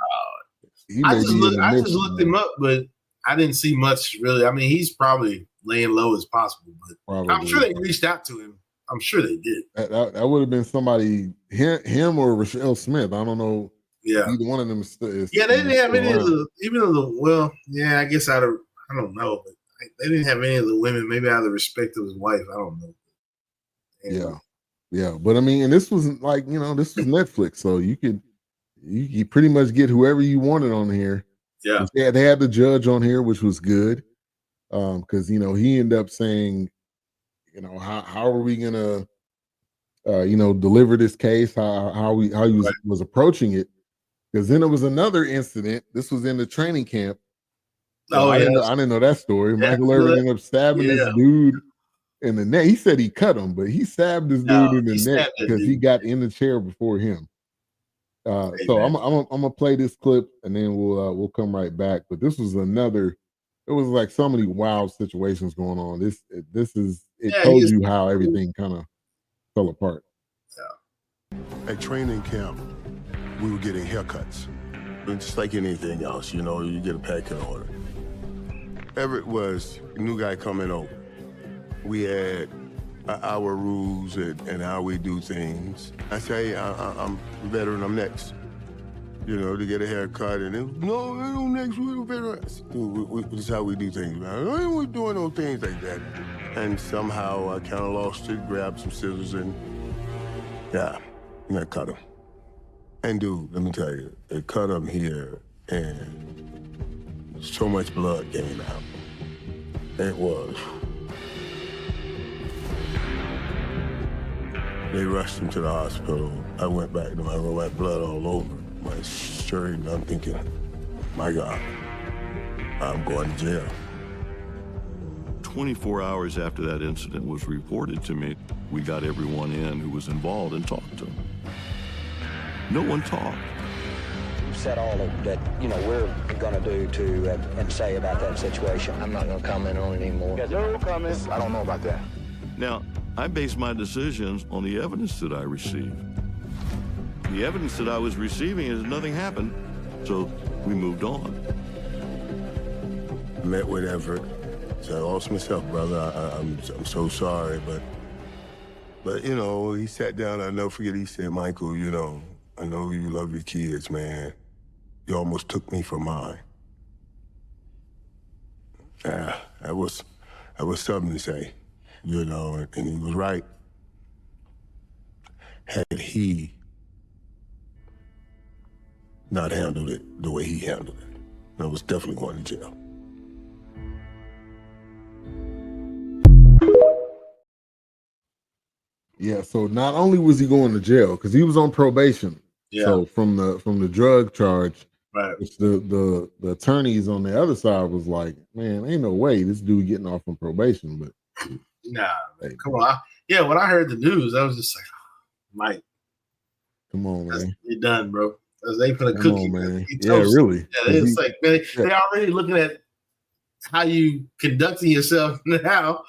I just looked him up, but I didn't see much really. I mean, he's probably laying low as possible, but I'm sure they reached out to him. I'm sure they did. That would have been somebody, him or Rochelle Smith. I don't know. Yeah, either one of them. They didn't have any of the. Even though I guess I don't know, but they didn't have any of the women. Maybe out of the respect of his wife. I don't know. Anyway. Yeah. But I mean, and this wasn't like this was Netflix, so you pretty much get whoever you wanted on here. Yeah, they had the judge on here, which was good, because he ended up saying, how are we gonna, deliver this case? How he was approaching it. Because then there was another incident. This was in the training camp. I didn't know that story. Michael Irvin ended up stabbing this dude in the neck. He said he cut him, but he stabbed this dude in the neck because he got in the chair before him. So I'm gonna play this clip and then we'll come right back. But this was another. It was like so many wild situations going on. It told you how everything kind of fell apart. Yeah. At training camp, we were getting haircuts. Just like anything else, you get a packet order. Everett was a new guy coming over. We had our rules and how we do things. I say, I'm a veteran, I'm next. To get a haircut, and then, no, next, we're veterans. This is how we do things, man. I ain't doing no things like that. And somehow I kind of lost it, grabbed some scissors, and I cut him. And dude, let me tell you, they cut him here, and so much blood came out. It was. They rushed him to the hospital. I went back to my room, I had blood all over my shirt, and I'm thinking, my God, I'm going to jail. 24 hours after that incident was reported to me, we got everyone in who was involved and talked to them. No one talked. You said all that, we're going to do and say about that situation. I'm not going to comment on it anymore. No comments. I don't know about that. Now, I base my decisions on the evidence that I received. The evidence that I was receiving is nothing happened, so we moved on. Met with Everett. Said, I lost myself, brother. I'm so sorry, but he sat down. I'll never forget. He said, Michael, I know you love your kids, man. You almost took me for mine. That was something to say, and he was right. Had he not handled it the way he handled it, I was definitely going to jail. Yeah, so not only was he going to jail because he was on probation. Yeah. So from the drug charge, right? Which the attorneys on the other side was like, man, ain't no way this dude getting off on probation. But nah, man, come on. When I heard the news, I was just like, Mike, come on, man, you're done, bro. They for the cookie, man. Yeah, really. Yeah, it's like, man, they already looking at how you conducting yourself now.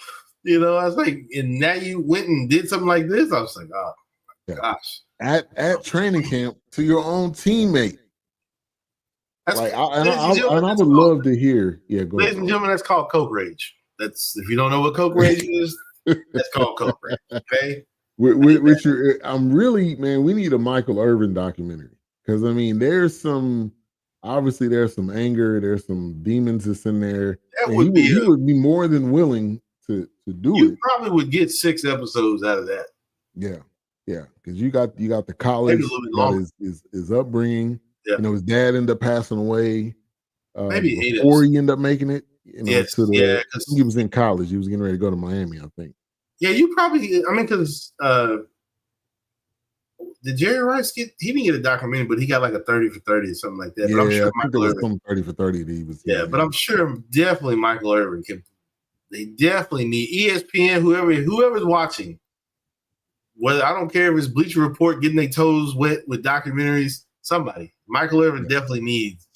I was like, and now you went and did something like this. I was like, oh my gosh. At training camp to your own teammate. I would love to hear. Yeah, go ladies and gentlemen, that's called coke rage. That's if you don't know what Coke Rage is, that's called Coke Rage. Okay. Richard, I'm really, man, we need a Michael Irvin documentary because I mean, there's some anger, there's some demons that's in there. That would he would be more than willing to do you it. Probably would get 6 episodes out of that. Yeah, because you got the college, his upbringing. Yeah. You know, his dad ended up passing away. Maybe before he ended up making it. You know, yes, he was in college. He was getting ready to go to Miami, I think. Yeah, you probably. I mean, because did Jerry Rice get? He didn't get a documentary, but he got like a 30 for 30 or something like that. Yeah, but I'm sure I think there was some 30 for 30 that he was. Yeah, but I'm sure definitely Michael Irvin can. They definitely need ESPN. Whoever's watching. Whether I don't care if it's Bleacher Report getting their toes wet with documentaries. Somebody, Michael Irvin definitely needs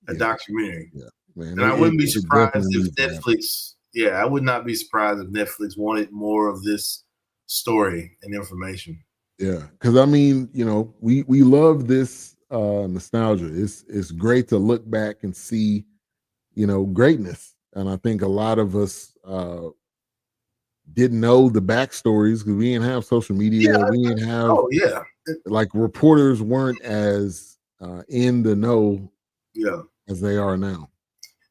a documentary. Yeah, man. And I wouldn't be surprised if Netflix. Yeah, I would not be surprised if Netflix wanted more of this story and information. Yeah, because I mean, you know, we love this nostalgia. It's great to look back and see, you know, greatness. And I think a lot of us didn't know the backstories because we didn't have social media. We didn't have like reporters weren't as in the know as they are now.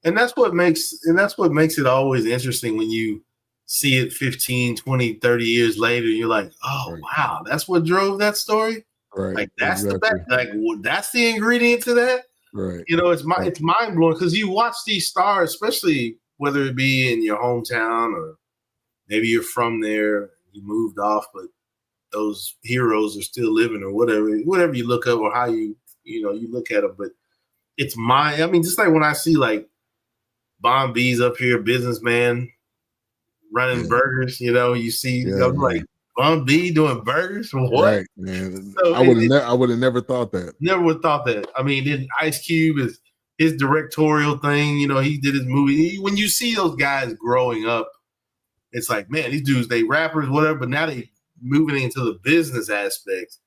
And that's what makes it always interesting when you see it 15, 20, 30 years later. You're like, oh, wow, that's what drove that story. Right. Like that's that's the ingredient to that. Right. You know, it's mind blowing because you watch these stars, especially whether it be in your hometown or maybe you're from there, you moved off, but those heroes are still living or whatever you look up or how you look at them. But it's I mean, just like when I see like Bon B's up here, businessman running burgers, you know, you see, I'm like, Bon B doing burgers? What? Right, man. So I would have never thought that. Never would have thought that. I mean, then Ice Cube is his directorial thing, you know, he did his movie. When you see those guys growing up, it's like, man, these dudes, they rappers, whatever, but now they moving into the business aspects.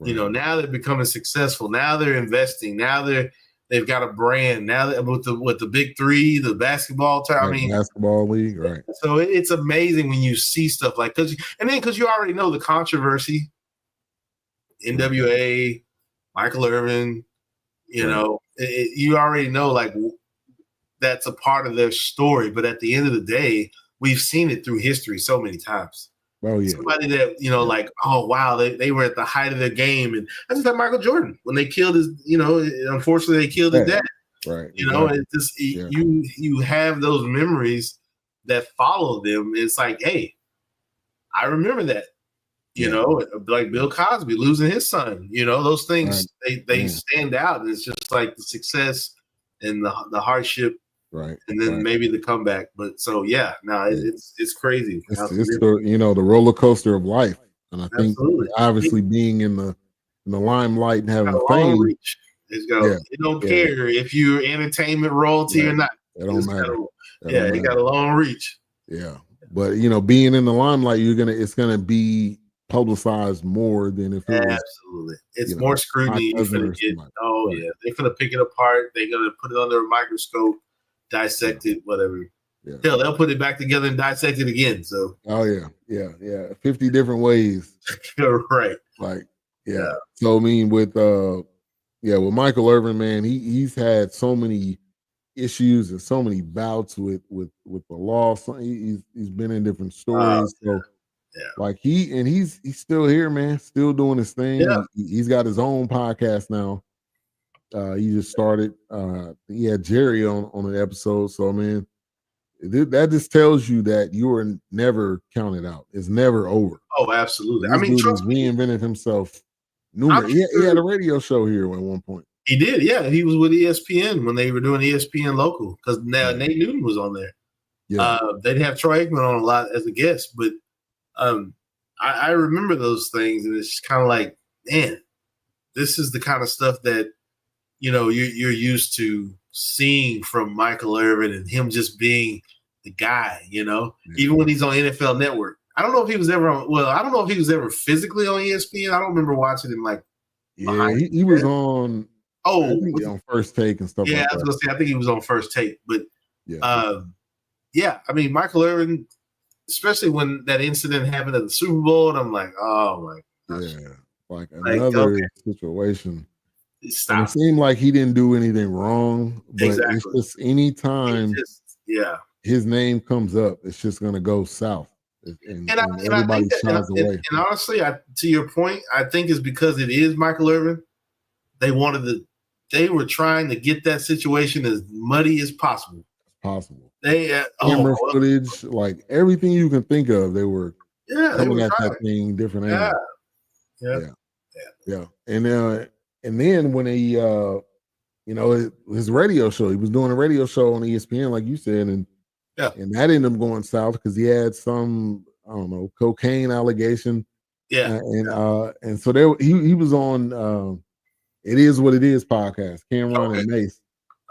Right. You know, now they're becoming successful. Now they're investing. Now they've got a brand. Now that with the big three, the basketball team. I mean, basketball league, right? So it's amazing when you see stuff like because you already know the controversy. NWA, Michael Irvin, you know, you already know like that's a part of their story. But at the end of the day, we've seen it through history so many times. Oh yeah, somebody that you know, like, oh wow, they were at the height of their game, and that's just like Michael Jordan when they killed his, you know, unfortunately they killed his dad. Right. You know, it's just you have those memories that follow them. It's like, hey, I remember that. You know, like Bill Cosby losing his son. You know, those things they stand out. It's just like the success and the hardship. Right. And then maybe the comeback. But so it's crazy. It's the, you know, the roller coaster of life. And I think obviously being in the limelight and having fame. Reach. It don't care if you're entertainment royalty or not. It don't matter. It got a long reach. Yeah. But you know, being in the limelight, it's gonna be publicized more than if it was absolutely. It's more scrutiny. You're gonna get, they're gonna pick it apart, they're gonna put it under a microscope. Dissect it, whatever. Yeah. Hell, they'll put it back together and dissect it again. So 50 different ways. Right. Like, So I mean, with Michael Irvin, man, he's had so many issues and so many bouts with the law. So he's been in different stories. Like he's still here, man, still doing his thing. Yeah. He's got his own podcast now. He just started. He had Jerry on an episode. So I mean, that just tells you that you are never counted out. It's never over. Oh, absolutely. This dude has reinvented himself. He had a radio show here at one point. He did, yeah. He was with ESPN when they were doing ESPN local because now Nate Newton was on there. Yeah, they'd have Troy Aikman on a lot as a guest, but I remember those things, and it's kind of like, man, this is the kind of stuff that, you know, you're used to seeing from Michael Irvin and him just being the guy, you know, even when he's on NFL Network. I don't know if he was ever physically on ESPN. I don't remember watching him like. Yeah, he was on. Oh, on First Take and stuff. Yeah, like I was gonna say I think he was on First Take, but yeah, I mean, Michael Irvin, especially when that incident happened at the Super Bowl, and I'm like, oh my gosh. Yeah, like another situation. Stop. And it seemed like he didn't do anything wrong, but it's just anytime his name comes up, it's just going to go south. And everybody shies away. And honestly, to your point, I think it's because it is Michael Irvin. They were trying to get that situation as muddy as possible. Camera footage, like everything you can think of, they were coming at that thing different angles. Yeah. And then when he, his radio show, he was doing a radio show on ESPN, like you said, and that ended up going south because he had some, I don't know, cocaine allegation. Yeah. And so he was on It Is What It Is podcast, Cameron and Mace.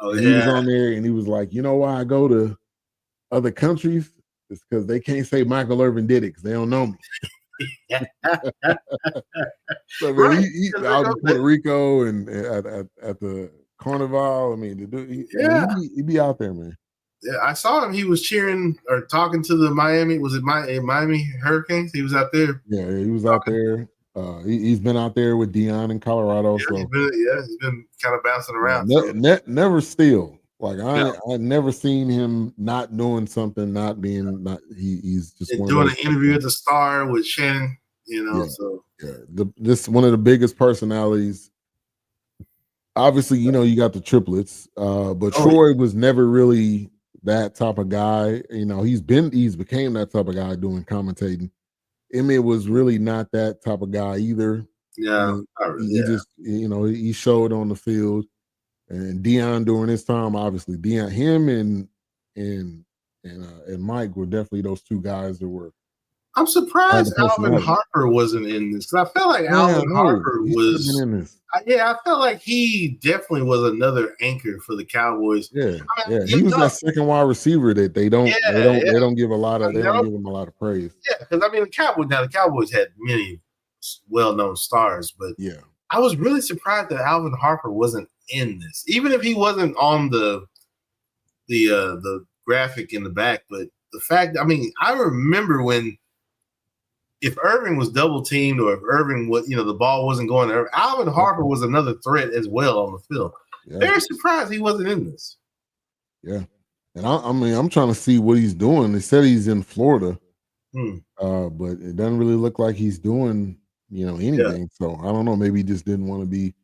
He was on there and he was like, you know why I go to other countries? It's because they can't say Michael Irvin did it because they don't know me. So man, he out in Puerto Rico and at the Carnival. I mean, he be out there, man. Yeah, I saw him. He was cheering or talking to the Miami. Was it Miami Hurricanes? He was out there. Yeah, he was out there. He's been out there with Dion in Colorado. He's been kind of bouncing around. Never still. Like I never seen him not doing something, he's just doing an interview at the Star with Shannon, this one of the biggest personalities. Obviously, you got the triplets, but Troy was never really that type of guy. He's became that type of guy doing commentating. Emmett was really not that type of guy either. Yeah, he just he showed on the field. And Dion during his time, obviously, him and Mike were definitely those two guys that were. I'm surprised Alvin Harper wasn't in this because I felt like Alvin Harper was in this. I felt like he definitely was another anchor for the Cowboys. Yeah, he was that second wide receiver that they don't give a lot of. They don't give him a lot of praise. Yeah, because I mean the Cowboys had many well-known stars, but I was really surprised that Alvin Harper wasn't in this, even if he wasn't on the graphic in the back. But the fact, I remember when if Irvin was double teamed or if Irvin was, the ball wasn't going there, Alvin Harper was another threat as well on the field. Very surprised he wasn't in this. Yeah, and I'm trying to see what he's doing. They said he's in Florida, but it doesn't really look like he's doing anything. Yeah. So I don't know. Maybe he just didn't want to be.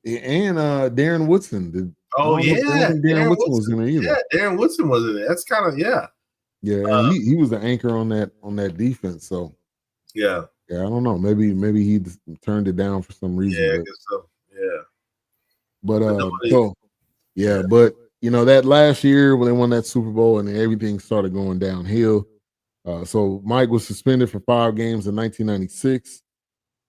And Darren Woodson did. Oh yeah, Darren Woodson was in there either. Yeah, Darren Woodson was in there. That's kind of Yeah, and he was the anchor on that defense. So yeah, I don't know. Maybe he turned it down for some reason. Yeah, I guess so. Yeah, but but that last year when they won that Super Bowl and everything started going downhill. So Mike was suspended for 5 games in 1996,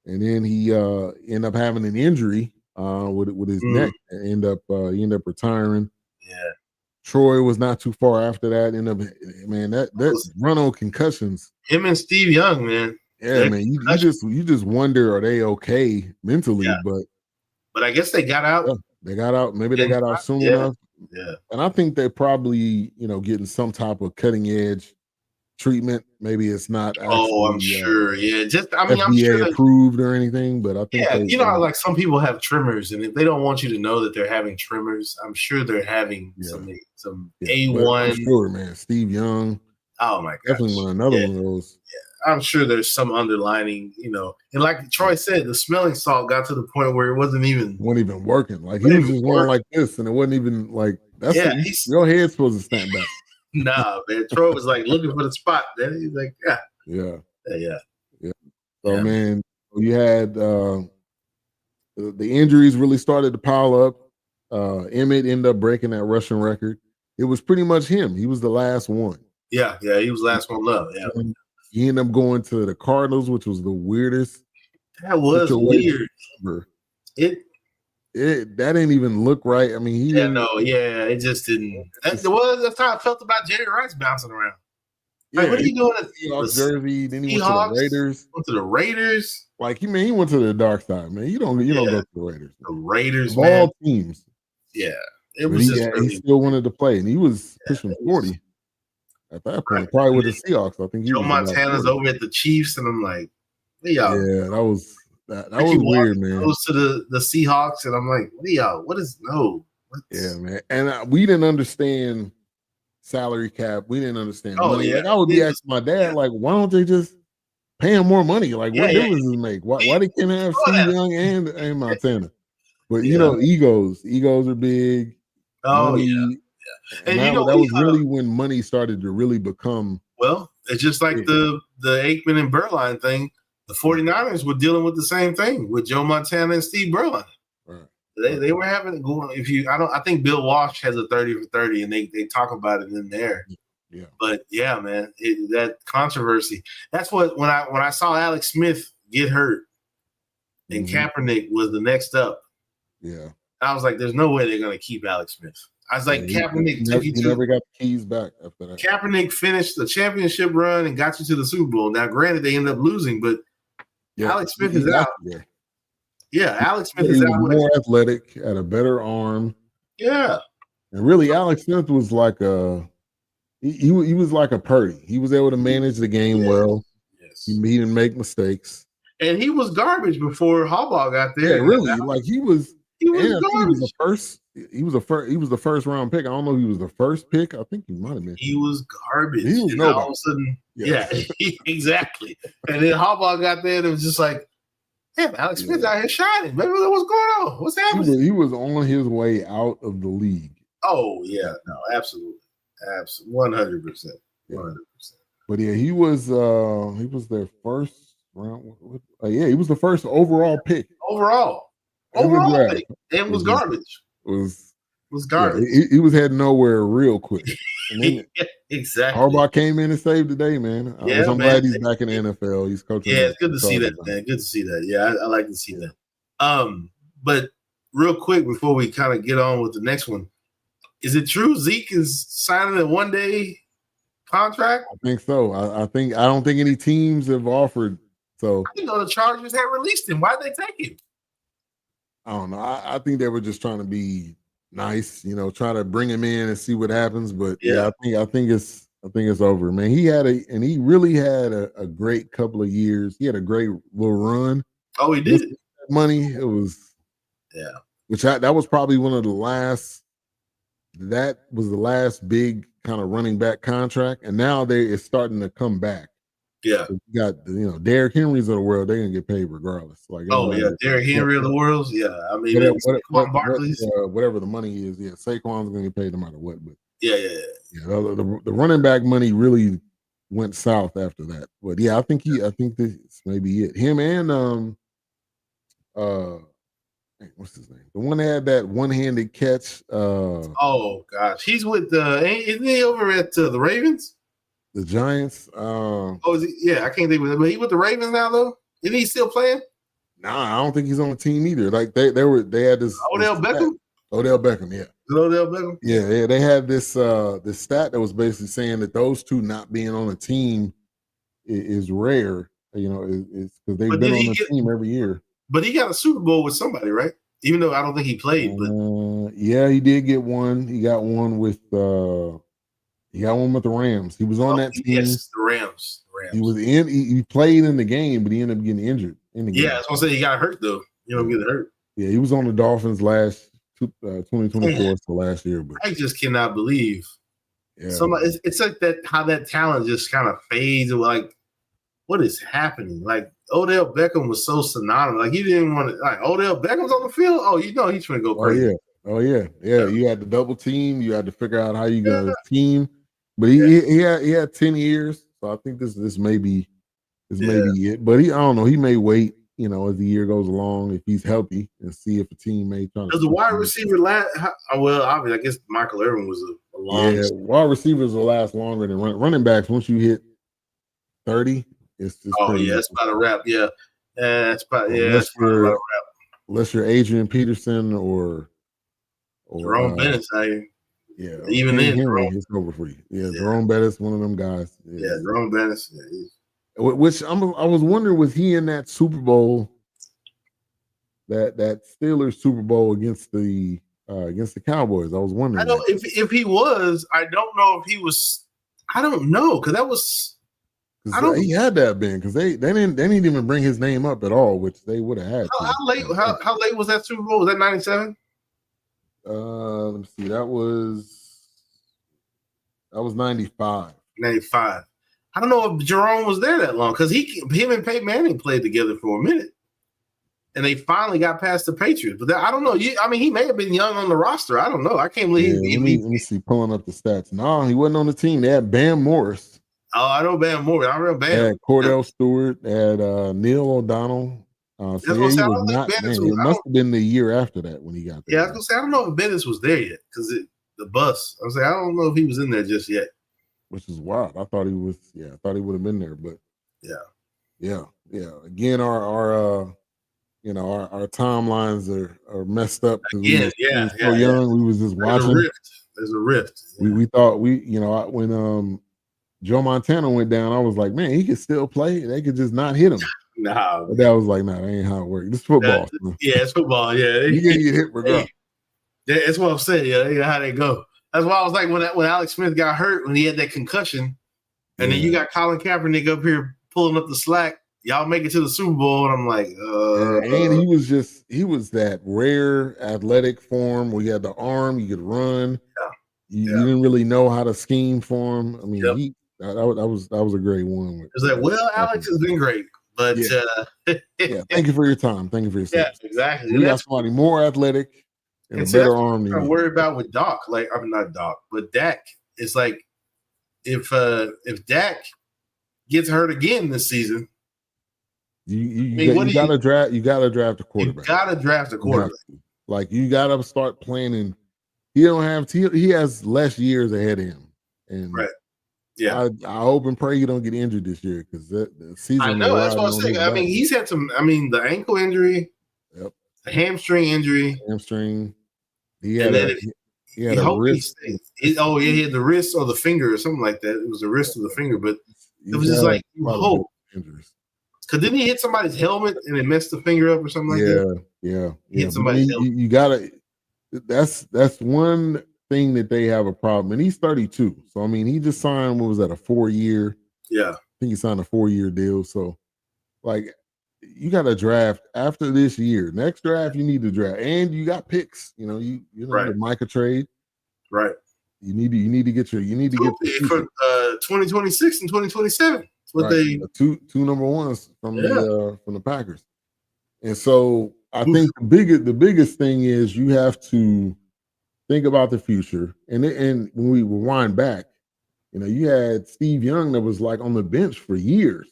and then he ended up having an injury with his neck. And he ended up retiring. Yeah. Troy was not too far after that. That run on concussions. Him and Steve Young, man. Yeah, man. You just wonder, are they okay mentally? Yeah. But I guess they got out. Yeah, they got out. Maybe they got out soon enough. Yeah. And I think they're probably, getting some type of cutting edge treatment. Maybe it's not actually, I'm sure. Yeah. FDA I'm sure approved or anything, but I think like some people have tremors, and if they don't want you to know that they're having tremors, I'm sure they're having some A1. I'm sure, man. Steve Young. Oh my gosh. Definitely another one of those. Yeah. I'm sure there's some underlining, and like Troy said, the smelling salt got to the point where it wasn't even working. Like he was just going like this, and it wasn't even like your head's supposed to stand back. Nah, man. Troy was like looking for the spot. Then he's like, yeah. So man, you had the injuries really started to pile up. Emmett ended up breaking that rushing record. It was pretty much him. He was the last one. Yeah, he was the last one up. Yeah. And he ended up going to the Cardinals, which was the weirdest. That was weird. That didn't even look right. I mean, it just didn't. That's how I felt about Jerry Rice bouncing around. Like, what are you doing? Seahawks jersey. Then he went to the Raiders. Went to the Raiders. Like he went to the dark side, man. You don't go to the Raiders. The Raiders, of all teams. Yeah, it was. He still wanted to play, and he was pushing 40. at that point, probably with the Seahawks. I think he Joe was Montana's over at the Chiefs, and I'm like, what y'all? Yeah, that was weird, man. Goes to the Seahawks, and I'm like, what y'all? What is no? Yeah, man. And we didn't understand salary cap. We didn't understand money. Yeah. Like I would be asking my dad, like, why don't they just pay him more money? Like, what difference does it make? Why they can't have Steve Young and Montana? But you know, egos are big. Money, And that was really when money started to really become. Well, it's just like the Aikman and Berline thing. The 49ers were dealing with the same thing with Joe Montana and Steve Berline. Right. They were having I think Bill Walsh has a 30 for 30, and they talk about it in there. Yeah. But yeah, man, that controversy. That's what when I saw Alex Smith get hurt and Kaepernick was the next up. Yeah. I was like, there's no way they're gonna keep Alex Smith. I was like, Kaepernick took you to never got the keys back after that. Kaepernick finished the championship run and got you to the Super Bowl. Now, granted, they ended up losing, but Alex Smith is out. Yeah, Alex Smith is out. More athletic, had a better arm. Yeah. And really, Alex Smith was like he was like a Purdy. He was able to manage the game well. Yes. He didn't make mistakes. And he was garbage before Harbaugh got there. Yeah, really. Like he was garbage. He was the first round pick. I don't know if he was the first pick. I think he might have been. He was garbage. He was and all of a sudden, exactly. And then Harbaugh got there and it was just like, damn, Alex Smith's out here shining. Maybe what's going on? What's happening? He was on his way out of the league. Oh, yeah. No, absolutely. 100%. 100%. But yeah, he was their first round. He was the first overall pick. Overall pick. And was garbage. Was garbage. Yeah, he was heading nowhere real quick. And then exactly. Harbaugh came in and saved the day, man. I'm glad he's back in the NFL. He's coaching. Yeah, it's good to see that, man. Good to see that. Yeah, I like to see that. But real quick before we kind of get on with the next one, is it true Zeke is signing a one-day contract? I think so. I don't think any teams have offered. So I didn't know the Chargers had released him. Why'd they take him? I don't know. I think they were just trying to be nice, try to bring him in and see what happens. But I think it's over, man. He really had a great couple of years. He had a great little run. Oh, he did. Money. It was that was probably one of the last. That was the last big kind of running back contract, and now it's starting to come back. Yeah, you got Derrick Henrys of the world; they're gonna get paid regardless. Like Derrick Henry of the world. Yeah, I mean, whatever the money is, Saquon's gonna get paid no matter what. But the running back money really went south after that. But I think this may be it. Him and what's his name? The one that had that one-handed catch. Oh gosh, he's with isn't he over at the Ravens? The Giants. Is he? Yeah, I can't think of it. But he with the Ravens now though? Isn't he still playing? Nah, I don't think he's on the team either. Like they had this Odell Beckham. Odell Beckham, yeah. Odell Beckham. Yeah, they had this stat that was basically saying that those two not being on a team is rare. It's because they've been on the team every year. But he got a Super Bowl with somebody, right? Even though I don't think he played. But he did get one. He got one with the Rams. He was on that team. Yes, the Rams. He was in. He played in the game, but he ended up getting injured in the game. Yeah, I was gonna say he got hurt though. You don't get hurt. Yeah, he was on the Dolphins last 2024, so last year. But I just cannot believe. Yeah, it's like that how that talent just kind of fades. Like, what is happening? Like Odell Beckham was so synonymous. Like he didn't want to. Like Odell Beckham's on the field. Oh, he's trying to go crazy. Oh yeah. You had to double team. You had to figure out how you gonna team. But he had 10 years, so I think this may be it. But I don't know. He may wait, as the year goes along if he's healthy and see if a team may try. Does the wide receiver last? Well, obviously, I guess Michael Irvin was a long. Yeah, wide receivers will last longer than running backs. Once you hit 30, it's it's about a wrap. Yeah, it's about it's about a wrap. Unless you're Adrian Peterson or Jerome Bettis, yeah, even then, it's over for you. Yeah, Jerome Bettis, one of them guys. Yeah, Jerome Bettis. Which I was wondering, was he in that Super Bowl, that Steelers Super Bowl against the Cowboys? I was wondering. I know if he was, I don't know if he was I don't know because that was. He had to have been because they didn't even bring his name up at all, which they would have had. How late was that Super Bowl? Was that 97? Let me see. That was 95. 95. I don't know if Jerome was there that long because him and Peyton Manning played together for a minute, and they finally got past the Patriots. But I don't know. He may have been young on the roster. I don't know. I can't believe. Let me see. Pulling up the stats. No, he wasn't on the team. They had Bam Morris. Oh, I know Bam Morris. I remember Bam. They had Cordell Stewart. They had Neil O'Donnell. So he was not. It must have been the year after that when he got there. Yeah, I was gonna say I don't know if Bendis was there yet because the bus. I was like I don't know if he was in there just yet. Which is wild. I thought he was. Yeah, I thought he would have been there, but yeah. Again, our timelines are messed up. Again, so young. We was just watching. There's a rift. We thought when Joe Montana went down, I was like, man, he could still play. They could just not hit him. No, but that was like, that ain't how it works. This is football. It's football. Yeah, you can get hit regardless. Yeah, that's what I'm saying. Yeah, how they go. That's why I was like when Alex Smith got hurt when he had that concussion, and then you got Colin Kaepernick up here pulling up the slack. Y'all make it to the Super Bowl, and I'm like, and he was that rare athletic form where you had the arm, you could run. You didn't really know how to scheme for him. I mean, that was a great one. It was like, well, Alex has been great, but thank you for your time. Thank you for your service. Yeah, exactly. We got somebody more athletic and a better arm than you. I'm worried about with Doc. Like, I'm not Doc, but Dak. It's like if Dak gets hurt again this season, you gotta draft a quarterback. You gotta draft a quarterback. Like you gotta start planning. He has less years ahead of him, and yeah, I hope and pray you don't get injured this year because the season. I know that's what I'm saying. I mean, he's had some. I mean, the ankle injury, the hamstring injury, He had a wrist. He had the wrist or the finger or something like that. It was the wrist or the finger, but it was just like you hope. Because didn't he hit somebody's helmet and it messed the finger up or something like that? Yeah. Hit somebody's helmet. You gotta. That's one thing that they have a problem, and he's 32. So I mean, he just signed. What was that? A 4-year? Yeah, I think he signed a 4-year deal. So, like, you got to draft after this year. Next draft, you need to draft, and you got picks. You know the Micah trade. Right. You need to get for 2026 and 2027. That's what they two number ones from the Packers, and so. I think the biggest thing is you have to think about the future. And when we rewind back, you had Steve Young that was like on the bench for years.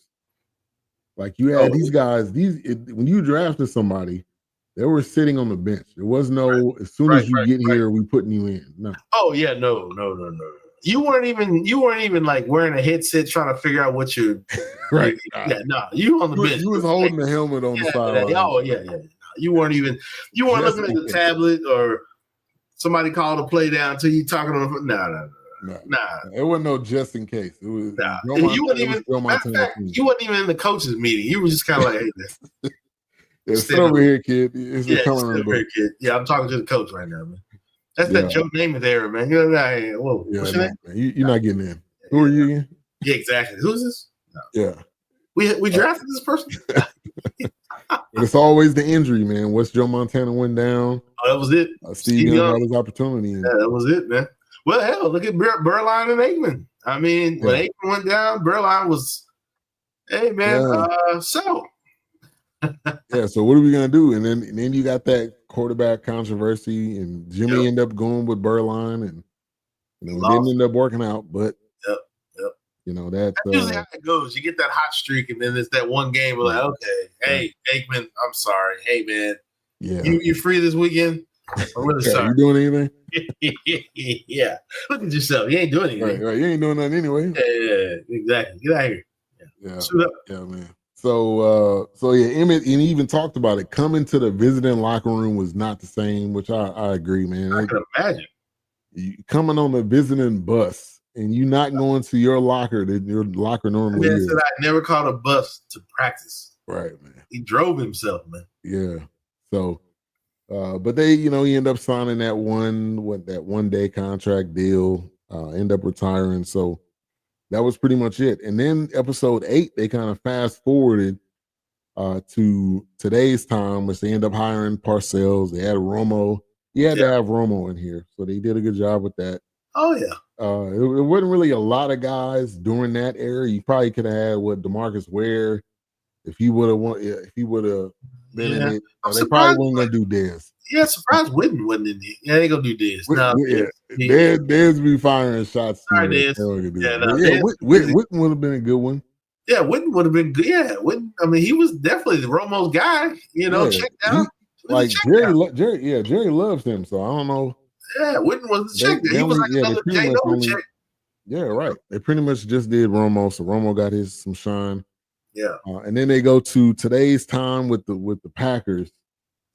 Like you had these guys, when you drafted somebody, they were sitting on the bench. There was no, as soon as you get here, we putting you in. No. Oh yeah, no. You weren't even like wearing a headset trying to figure out what you right. You on the bench. You was holding the helmet on the sideline. Oh yeah. You weren't looking at the tablet or somebody called a play down until you talking on the phone. Nah. It wasn't no just in case. It was you wasn't even in the coaches meeting. You were just kind of like, hey, sit over here, kid. It's over here, kid. Yeah, I'm talking to the coach right now, man. That's that Joe Namath era, man. You're like, whoa, what's your name? You're not getting in. Who are you again? Yeah, exactly. Who's this? No. Yeah. We drafted this person. It's always the injury, man. Once Joe Montana went down, that was it. Steve Young had his opportunity. Yeah, that was it, man. Well, hell, look at Burline and Aikman. I mean, when Aikman went down, Burline was, hey, man, so. So what are we gonna do? And then you got that quarterback controversy, and Jimmy ended up going with Burline, and it didn't end up working out, but. That's usually how it goes. You get that hot streak, and then it's that one game. We're like, okay, hey, Aikman, I'm sorry. Hey, man, you free this weekend? I'm really sorry. You doing anything? Yeah. Look at yourself. You ain't doing anything. Right. You ain't doing nothing anyway. Yeah, exactly. Get out of here. Yeah, man. So Emmett, and he even talked about it. Coming to the visiting locker room was not the same, which I agree, man. I can imagine. Coming on the visiting bus. And you not going to your locker that your locker normally is. Said I never caught a bus to practice. Right, man. He drove himself, man. Yeah. So, but they, he ended up signing that one day contract deal. End up retiring. So, that was pretty much it. And then episode 8, they kind of fast forwarded to today's time, which they end up hiring Parcells. They had Romo. You had to have Romo in here, so they did a good job with that. Oh yeah. It wasn't really a lot of guys during that era. You probably could have had DeMarcus Ware if he would have been in it. They probably weren't gonna do Dez. Yeah, surprised Witten wasn't in it. Yeah, they gonna do Dez. No, Dez be firing shots. Sorry, Dez. Witten would have been a good one. Yeah, Witten would have been good. Yeah, Witten. I mean, he was definitely the Romo's guy. You know, check down. Jerry loves him. So I don't know. Yeah, Witten was the check. He was like another J-Lo check. Yeah, right. They pretty much just did Romo, so Romo got some shine. Yeah, and then they go to today's time with the Packers.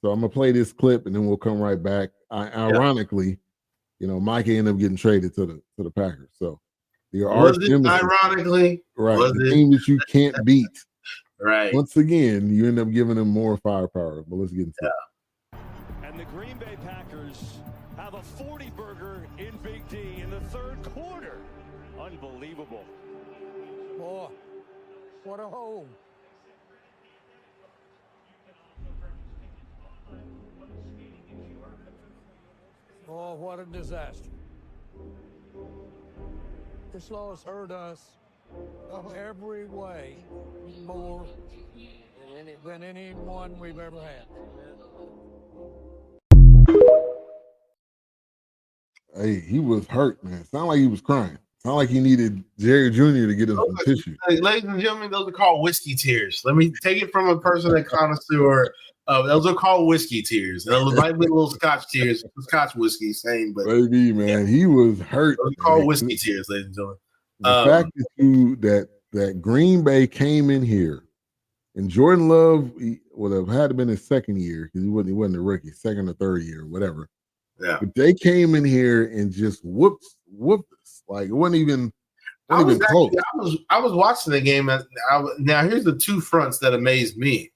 So I'm gonna play this clip, and then we'll come right back. Ironically, Mike ended up getting traded to the Packers. So ironically, right? The team that you can't beat. Right. Once again, you end up giving them more firepower. But let's get into it. And the Green Bay Packers have a 40-burger in Big D in the third quarter. Unbelievable. Boy, what a hole. Oh, what a disaster. This loss hurt us every way more than anyone we've ever had. Hey, he was hurt, man. Sounded like he was crying. Sounded like he needed Jerry Jr. to get him some tissue. Hey, ladies and gentlemen, those are called whiskey tears. Let me take it from a person that connoisseur. Those are called whiskey tears. Those might be little Scotch tears, Scotch whiskey, same. But baby, man, he was hurt. Those are called whiskey tears, ladies and gentlemen. The fact that Green Bay came in here, and Jordan Love would have had to been his second year because he wasn't a rookie, second or third year, whatever. Yeah, but they came in here and just whooped us. Like it wasn't even close. I was watching the game. Now here's the two fronts that amazed me.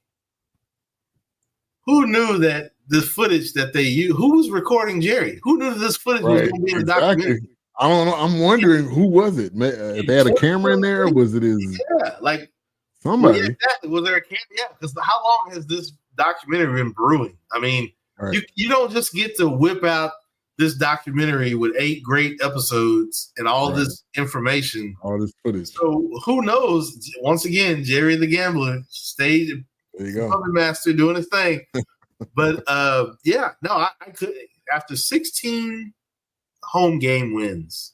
Who knew that this footage that they used? Who was recording Jerry? Who knew this footage was going to be in the documentary? I don't know. I'm wondering who was it? If they had a camera in there, was it his? Yeah, like somebody. Well, yeah, exactly. Was there a camera? Yeah, because how long has this documentary been brewing? I mean, you don't just get to whip out this documentary with 8 great episodes and all this information, all this footage. So who knows? Once again, Jerry the Gambler stayed puppet master doing his thing. But I could after 16 home game wins.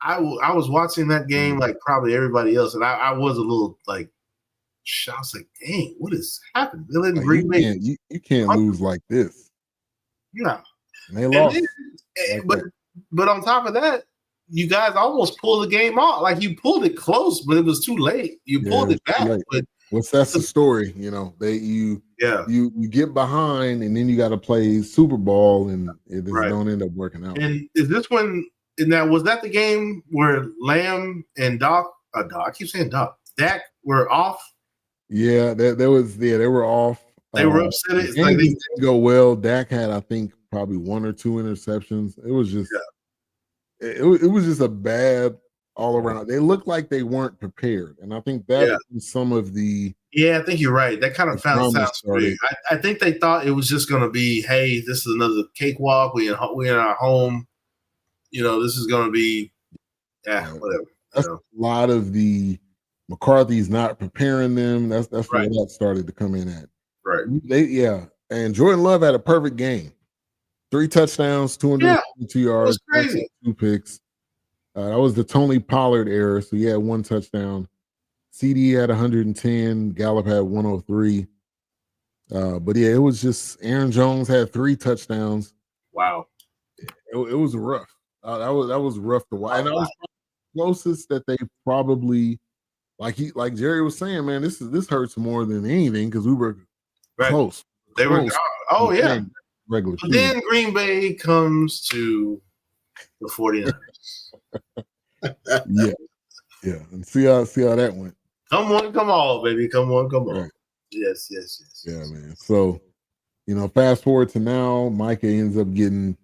I was watching that game like probably everybody else, and I was a little like shocked. I was like, dang, what is happening? You can't lose like this. Yeah. And they lost. But on top of that, you guys almost pulled the game off. Like you pulled it close, but it was too late. You pulled it back. But that's the story, you get behind and then you got to play Super Bowl and it just don't end up working out. And is this when? Now was that the game where Lamb and Dak, I keep saying Dak were off? Yeah, they were off. They were upset. It didn't go well. Dak had, I think, probably 1 or 2 interceptions. It was just, it was just a bad all around. They looked like they weren't prepared, and I think that was some of the. Yeah, I think you're right. That kind of sounds great. I think they thought it was just going to be, hey, this is another cakewalk. We in our home. This is going to be, whatever. That's a lot of the McCarthy's not preparing them. That's where that started to come in at. Right. And Jordan Love had a perfect game. 3 touchdowns, 252 yards, 2 picks. That was the Tony Pollard era. So he had 1 touchdown. CD had 110. Gallup had 103. But it was just Aaron Jones had 3 touchdowns. Wow. It was rough. That was rough to watch. And that was the closest that they probably, like Jerry was saying, man, this hurts more than anything because we were close. They were. Oh yeah. Regular. But then Green Bay comes to the 49ers. Yeah, and see how that went. Come on, come on, baby. Come on, come on. Right. Yes. Yeah, man. So, fast forward to now, Micah ends up getting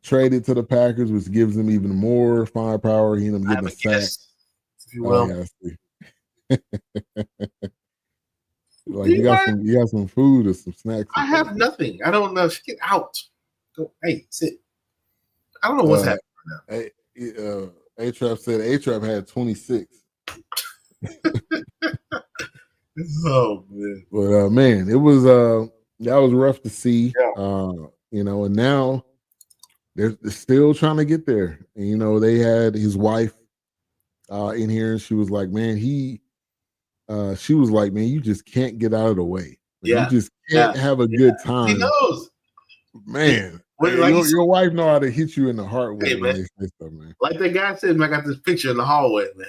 Traded to the Packers, which gives him even more firepower. He ended up getting a sack. Guess, if you will. Like you got some food or some snacks. I have nothing. I don't know. Get out. Go. Hey, sit. I don't know what's happening right now. A-Trap said A-Trap had 26. Oh man. But man, it was that was rough to see. Yeah. And now they're still trying to get there. And they had his wife in here, and she was like, man, she was like, man, you just can't get out of the way. Yeah. You just can't have a good time. He knows. Man. Your wife know how to hit you in the heart when they say stuff, man. Like that guy said, man, I got this picture in the hallway, man.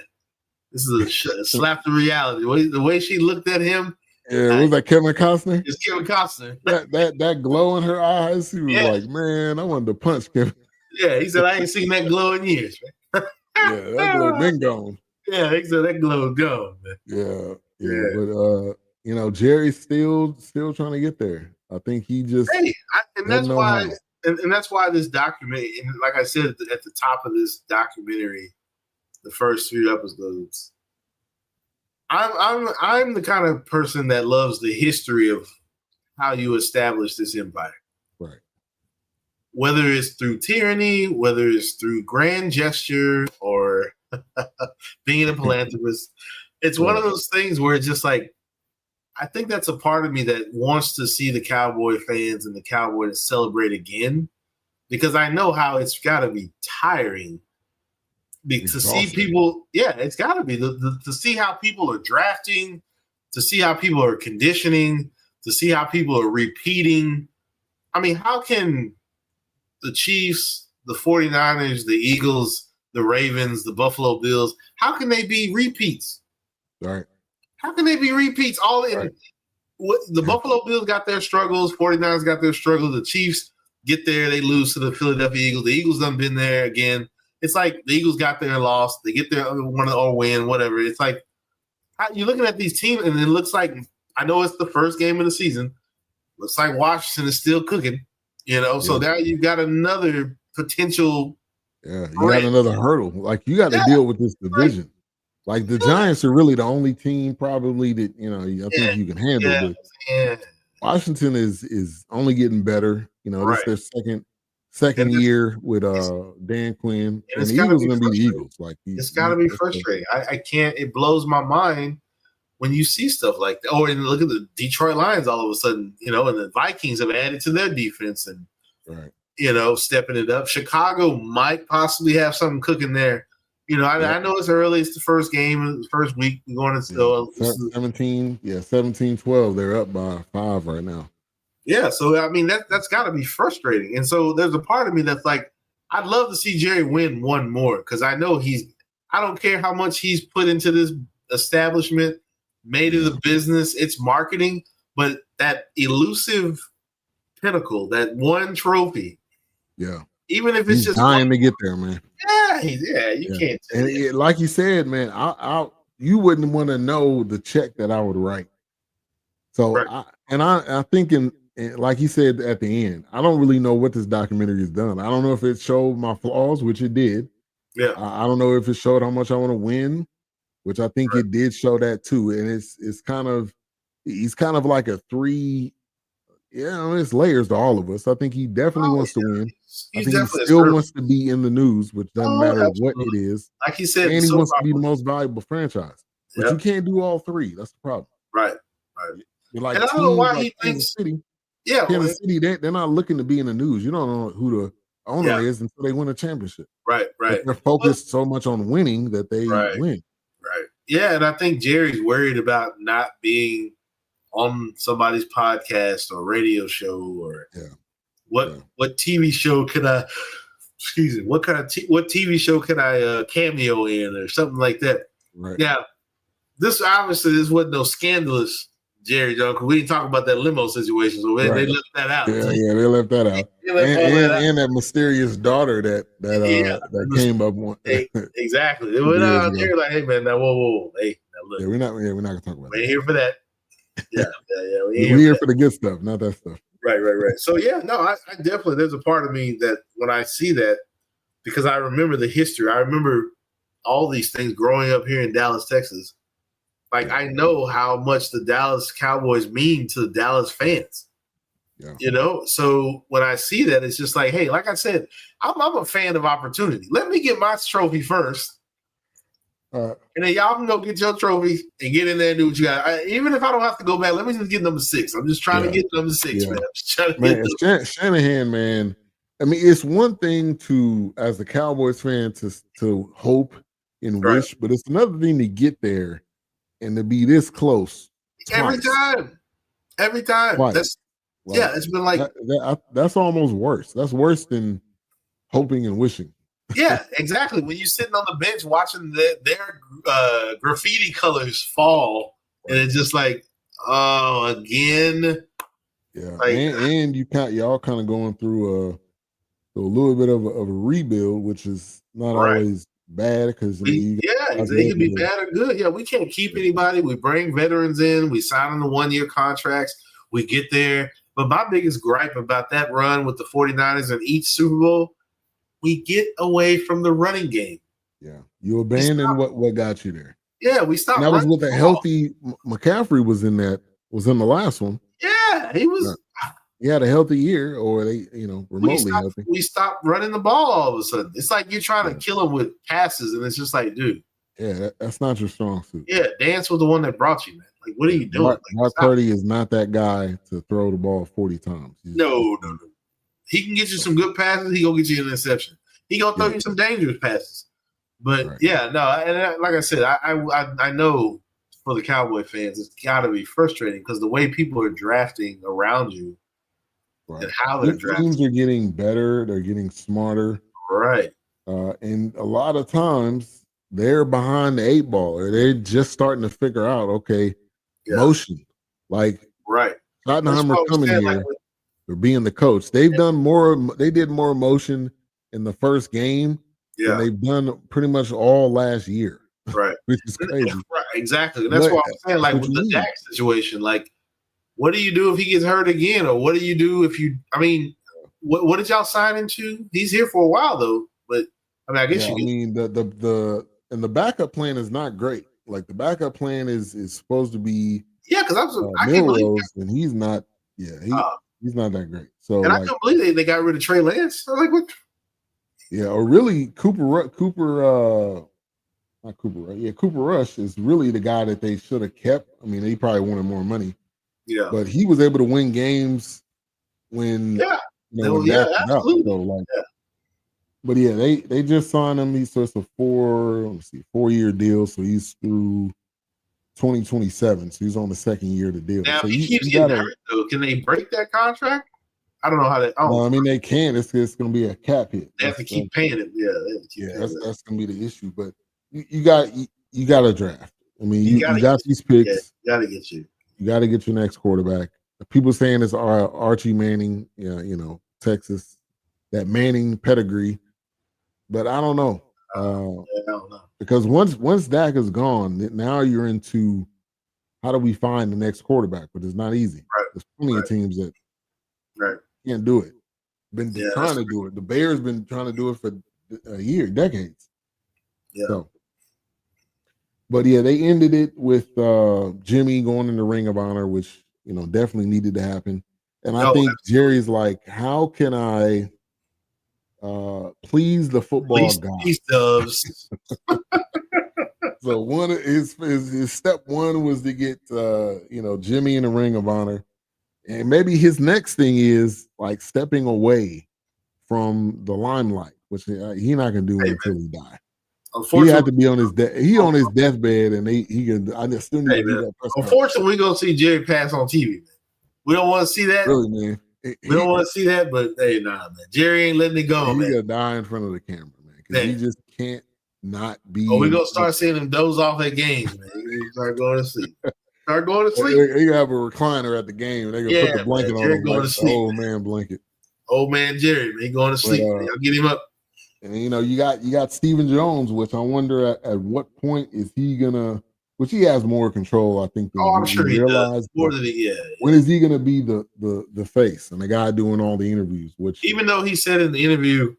This is a slap to reality. The way she looked at him. Yeah, was that Kevin Costner? It's Kevin Costner. That glow in her eyes. He was like, man, I wanted to punch Kevin. Yeah, he said, I ain't seen that glow in years, man. Yeah, that glow been gone. Yeah, he said that glow gone, man. Yeah. But Jerry's still trying to get there. I think he just that's why. And that's why this documentary, and like I said at the top of this documentary, the first few episodes, I'm the kind of person that loves the history of how you establish this empire. Right. Whether it's through tyranny, whether it's through grand gesture, or being a philanthropist, it's one of those things where it's just like, I think that's a part of me that wants to see the Cowboy fans and the Cowboys celebrate again, because I know how it's got to be tiring to see people. Yeah, it's got to be to see how people are drafting, to see how people are conditioning, to see how people are repeating. I mean, how can the Chiefs, the 49ers, the Eagles, the Ravens, the Buffalo Bills, how can they be repeats? Right. How can they be repeats? All in the Buffalo Bills got their struggles, 49ers got their struggles, the Chiefs get there, they lose to the Philadelphia Eagles. The Eagles done been there again. It's like the Eagles got their loss, they get their one or win, whatever. It's like you're looking at these teams, and it looks like, I know it's the first game of the season, looks like Washington is still cooking, So now you've got another potential. Yeah, you got another hurdle. Like you got to deal with this division. Right. Like the Giants are really the only team probably that I think you can handle. But Washington is only getting better. This is their second year with Dan Quinn, and the Eagles are going to be the Eagles. Like it's got to be frustrating. I can't. It blows my mind when you see stuff like that. Oh, and look at the Detroit Lions all of a sudden. And the Vikings have added to their defense and stepping it up. Chicago might possibly have something cooking there. I know it's early. It's the first game, the first week. We're going to 17-12. They're up by 5 right now. Yeah, so I mean that's got to be frustrating. And so there's a part of me that's like, I'd love to see Jerry win one more, because I know I don't care how much he's put into this establishment, made it a business, it's marketing, but that elusive pinnacle, that one trophy. Yeah. Even if it's he's just dying to get there, man. You can't. And like you said, man, you wouldn't want to know the check that I would write. So, I think like you said at the end, I don't really know what this documentary has done. I don't know if it showed my flaws, which it did. Yeah. I don't know if it showed how much I want to win, which I think it did show that too. And he's kind of like a 3. Yeah, it's layers to all of us. I think he definitely wants to win. I think he still wants to be in the news, which doesn't matter what it is. Like he said, and he wants to be the most valuable franchise. But you can't do all 3. That's the problem. Right. You're like, and I don't know why he thinks. Kansas City, they're not looking to be in the news. You don't know who the owner is until they win a championship. Right. But they're focused so much on winning that they win. Right. Yeah, and I think Jerry's worried about not being on somebody's podcast or radio show or what TV show could I what TV show could I cameo in or something like that. Right. Now, this wasn't no scandalous Jerry Jones, because we didn't talk about that limo situation, so they left that out. Yeah, they left that out. And that mysterious daughter that came up one. Exactly. They went out there like, hey man, now whoa. Hey, now look. We're not gonna talk about we ain't here for that. Yeah. We're here for the good stuff, not that stuff. Right. So yeah, no, I definitely, there's a part of me that when I see that, because I remember the history, I remember all these things growing up here in Dallas, Texas. Like I know how much the Dallas Cowboys mean to the Dallas fans. Yeah. You know, so when I see that, it's just like, hey, like I said, I'm a fan of opportunity. Let me get my trophy first. And then y'all can go get your trophy and get in there and do what you got. Even if I don't have to go back, let me just get number 6. I'm just trying to get number 6, man. I'm just trying to get Shanahan, man. I mean, it's one thing to, as a Cowboys fan, to hope and wish, but it's another thing to get there and to be this close every time. Twice. It's been like that's almost worse. That's worse than hoping and wishing. Yeah, exactly. When you're sitting on the bench watching their graffiti colors fall, and it's just like, oh, again. Yeah, like, and y'all kind of going through a little bit of a rebuild, which is not always bad because it can be bad or good. Yeah, we can't keep anybody. We bring veterans in. We sign them to 1-year contracts. We get there. But my biggest gripe about that run with the 49ers in each Super Bowl, we get away from the running game. Yeah, you abandon what got you there. Yeah, we stopped. And that was with a healthy McCaffrey was in the last one. Yeah, he was. He had a healthy year, or they, remotely healthy. We stopped running the ball all of a sudden. It's like you're trying to kill him with passes, and it's just like, dude. Yeah, that's not your strong suit. Yeah, Dance was the one that brought you, man. Like, what are you doing? Mark Purdy is not that guy to throw the ball 40 times. No. He can get you some good passes. He gonna get you an interception. He gonna throw you some dangerous passes. But and like I said, I know for the Cowboy fans, it's got to be frustrating because the way people are drafting around you and how they're drafting. Teams are getting better. They're getting smarter. Right. And a lot of times they're behind the 8 ball, or they're just starting to figure out, motion. Like Schottenheimer coming here for being the coach. They've done more. They did more motion in the first game than they've done pretty much all last year. Right. Which is crazy. Right, exactly. And that's what I'm saying. Like with the Dak situation, like, what do you do if he gets hurt again? Or what do you do if what did y'all sign him to? He's here for a while though. But I guess the backup plan is not great. Like the backup plan is supposed to be because I can't believe and he's not. Yeah, he's not that great. So and I can't believe they got rid of Trey Lance. I'm like, what? Yeah, or really Cooper Rush is really the guy that they should have kept. I mean, he probably wanted more money. Yeah, but he was able to win games when absolutely. So but they just signed him. It's a 4-year deal, so he's through 2027. So he's on the second year of the deal. Now so he keeps getting hurt though. Can they break that contract? I don't know how that. No, I mean they can. It's going to be a cap hit. They have to keep paying it. That's going to be the issue. But you got to draft. I mean, you got these picks. You got to get you. You got to get your next quarterback. People saying it's Archie Manning. Texas, that Manning pedigree. But I don't know. I don't know. Because once Dak is gone, now you're into how do we find the next quarterback? But it's not easy. Right. There's plenty of teams that can't do it. Been trying to do it. The Bears been trying to do it for decades. Yeah. So, but they ended it with Jimmy going in the Ring of Honor, which definitely needed to happen. And I think Jerry's like, how can I please the football god? He does. So one of his step one was to get Jimmy in the Ring of Honor. And maybe his next thing is like stepping away from the limelight, which he's not gonna do until he die. He had to be on his on his deathbed, and he can. I still need to do that. Unfortunately, we're gonna see Jerry pass on TV. Man. We don't want to see that, really, man. We don't want to see that, but hey, nah, man. Jerry ain't letting it go, man. He gotta die in front of the camera, man, because he just can't not be. We're gonna start seeing him doze off at games, man. He's start going to sleep. Start going to sleep. They gonna have a recliner at the game. They gonna put the blanket on him, like the old man blanket. Old man Jerry, man, he going to sleep. I'll get him up. And you got Stephen Jones, which I wonder at what point is he gonna which he has more control, I think, than I'm sure he does. More than when is he going to be the face and the guy doing all the interviews? Which, even though he said in the interview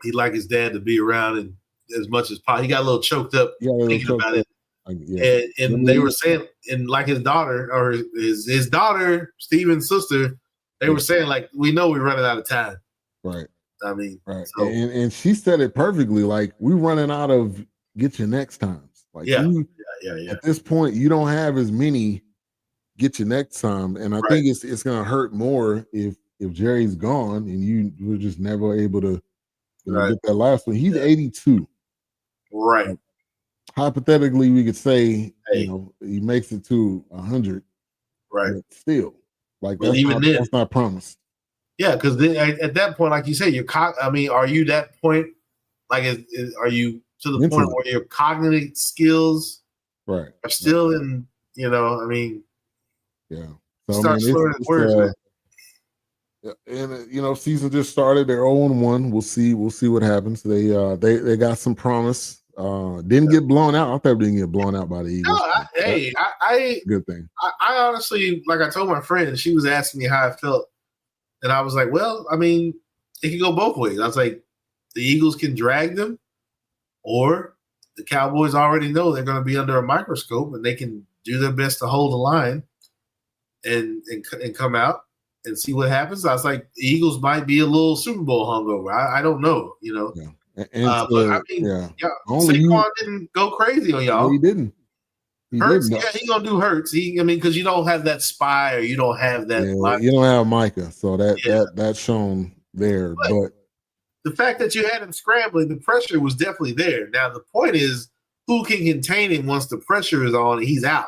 he'd like his dad to be around and as much as possible, he got a little choked up thinking about it. And they were saying, and like his daughter or his daughter, Steven's sister, they were saying like, we know we're running out of time. Right. I mean, right. So, and she said it perfectly. Like, we're running out of get your next times. Like, yeah. At this point, you don't have as many get your next time, and I think it's going to hurt more if Jerry's gone and you were just never able to get that last one. He's 82. Right. Like, hypothetically, we could say he makes it to 100. Right. But still, like, but that's not promised. Yeah, because then at that point, like you say, are you that point? Like, are you to the point where your cognitive skills are still in? I mean, yeah. So start slurring words. And season just started. They're 0-1. We'll see what happens. They got some promise. Didn't get blown out. I thought they didn't get blown out by the Eagles. No, good thing. I honestly, like I told my friend, she was asking me how I felt. And I was like, well, I mean, it can go both ways. I was like, the Eagles can drag them, or the Cowboys already know they're going to be under a microscope and they can do their best to hold the line and come out and see what happens. I was like, the Eagles might be a little Super Bowl hungover. I don't know, Yeah. But I mean, Saquon didn't go crazy on y'all. No, he didn't. Hurts, he gonna do Hurts. Because you don't have that spy, or you don't have that. You don't have Micah, so that's shown there. But the fact that you had him scrambling, the pressure was definitely there. Now the point is, who can contain him once the pressure is on and he's out?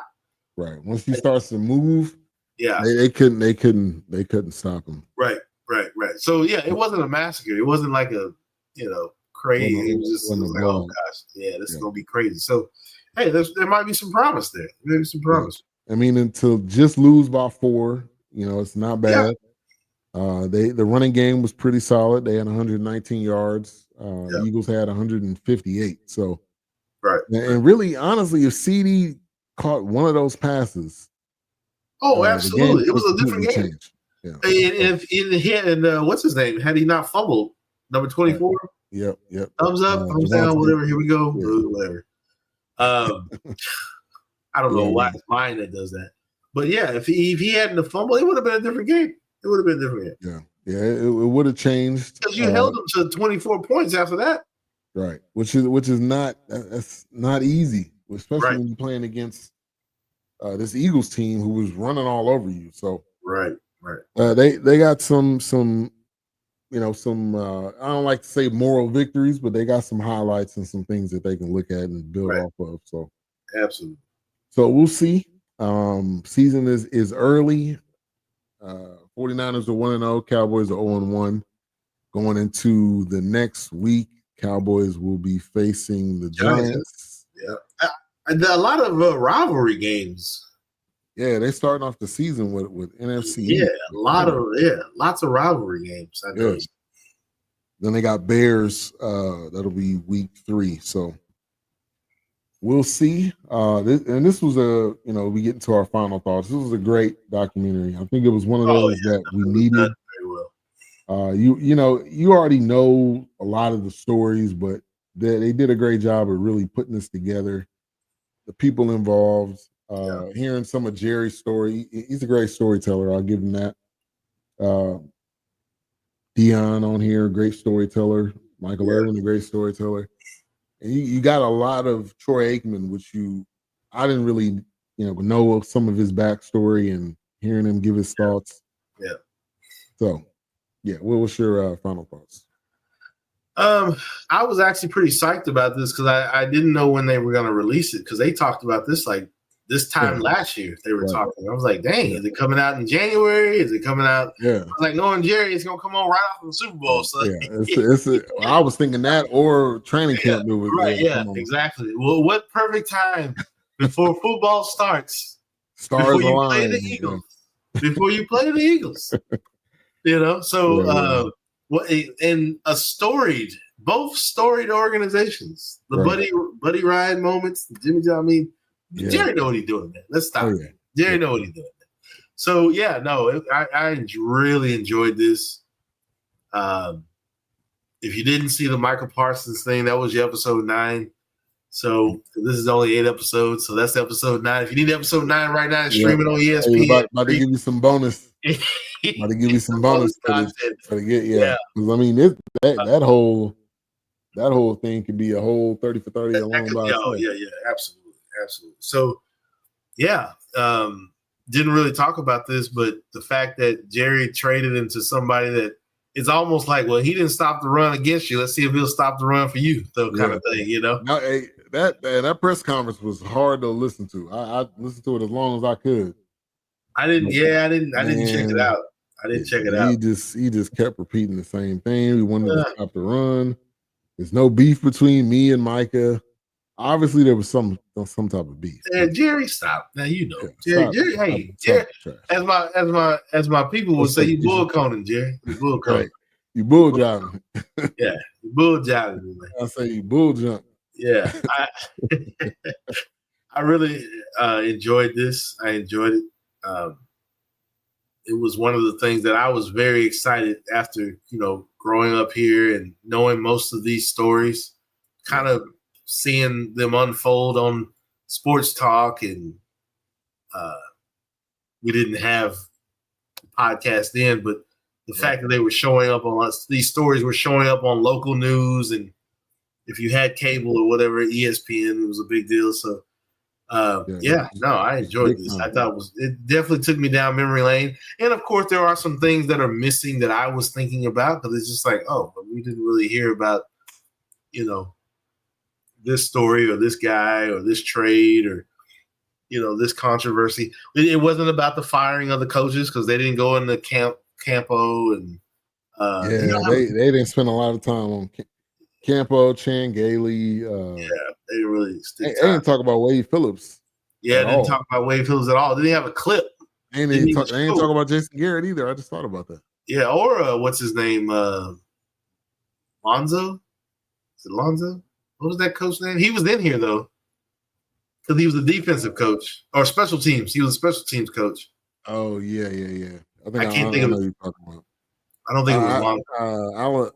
Right. Once he starts to move, yeah, they couldn't stop him. Right. So it wasn't a massacre. It wasn't like a crazy. It was like, oh gosh, this is gonna be crazy. So. Hey, there might be some promise there. Maybe some promise. I mean, until just lose by 4, it's not bad. The running game was pretty solid. They had 119 yards. Eagles had 158. So, and really, honestly, if CD caught one of those passes, absolutely, it was a different game. Changed. Yeah. And if what's his name? Had he not fumbled, number 24? Yep. Thumbs up, thumbs down, whatever. Here we go. Whatever. I don't know why it's mine that does that, but if he hadn't a fumble, it would have been a different game. It would have been a different game. Yeah, it would have changed because you held them to 24 points after that. Right, which is not easy, especially when you're playing against this Eagles team who was running all over you. So right. They got some. I don't like to say moral victories, but they got some highlights and some things that they can look at and build off of. So absolutely. So we'll see. Season is early. 49ers are 1-0. Cowboys are 0-1. Going into the next week, Cowboys will be facing the Giants. Yeah. A lot of rivalry games. Yeah, they're starting off the season with NFC. Yeah, lots of rivalry games. I know. Then they got Bears. That'll be week 3. So we'll see. This was we get into our final thoughts. This was a great documentary. I think it was one of those that we needed. Very well. You already know a lot of the stories, but they did a great job of really putting this together. The people involved. Hearing some of Jerry's story, he's a great storyteller. I'll give him that. Dion on here, great storyteller. Michael Irvin, a great storyteller. And you got a lot of Troy Aikman, which I didn't really know some of his backstory and hearing him give his thoughts. Yeah. So, what was your final thoughts? I was actually pretty psyched about this because I didn't know when they were going to release it because they talked about this like this time last year. They were talking. I was like, dang, is it coming out in January? Is it coming out? Yeah. I was like, knowing Jerry, it's going to come on right off of the Super Bowl. So I was thinking that or training camp. Exactly. Well, what perfect time before football starts. Before you play the Eagles. Before you play the Eagles. So and a storied both storied organizations. The buddy ride moments, the Jimmy John. I mean, Jerry know what he's doing, man. Let's stop. Jerry know what he's doing. So yeah, no, I really enjoyed this. If you didn't see the Michael Parsons thing, that was your episode 9. So this is only 8 episodes, so that's episode 9. If you need episode 9 right now, it's streaming on ESPN. Hey, about to give you some bonus. About to give you some bonus because I mean, that whole thing could be a whole 30 for 30 along by itself. Yeah, absolutely. So yeah, didn't really talk about this, but the fact that Jerry traded into somebody that it's almost like, well, he didn't stop the run against you. Let's see if he'll stop the run for you, though, kind of thing, you know. No, hey, that press conference was hard to listen to. I listened to it as long as I could. I didn't check it out. He just kept repeating the same thing. We wanted to stop the run. There's no beef between me and Micah. Obviously, there was some type of beef. Jerry, stop. Now you know. Jerry, as my people would say, you bull coning, Jerry. You bull coning. Right. You bull jobbing. Yeah, you bull jobbing. I say you bull jump. Yeah. I really enjoyed this. I enjoyed it. It was one of the things that I was very excited after, growing up here and knowing most of these stories, kind of seeing them unfold on Sports Talk. And we didn't have a podcast then, but the fact that they were showing up on us, these stories were showing up on local news. And if you had cable or whatever, ESPN, it was a big deal. So I enjoyed this. I thought it definitely took me down memory lane. And of course, there are some things that are missing that I was thinking about, because it's just like, we didn't really hear about, this story or this guy or this trade or, this controversy. It wasn't about the firing of the coaches because they didn't go into Campo and they didn't spend a lot of time on Campo, Chan Gailey. They didn't really they didn't talk about Wade Phillips. Yeah, they didn't talk about Wade Phillips at all. They didn't have a clip. They didn't talk about Jason Garrett either. I just thought about that. Yeah, or what's his name? Lonzo? Is it Lonzo? What was that coach name? He was in here though, because he was a defensive coach or special teams. He was a special teams coach. Oh yeah. I can't think of it. I don't think it was Lonzo.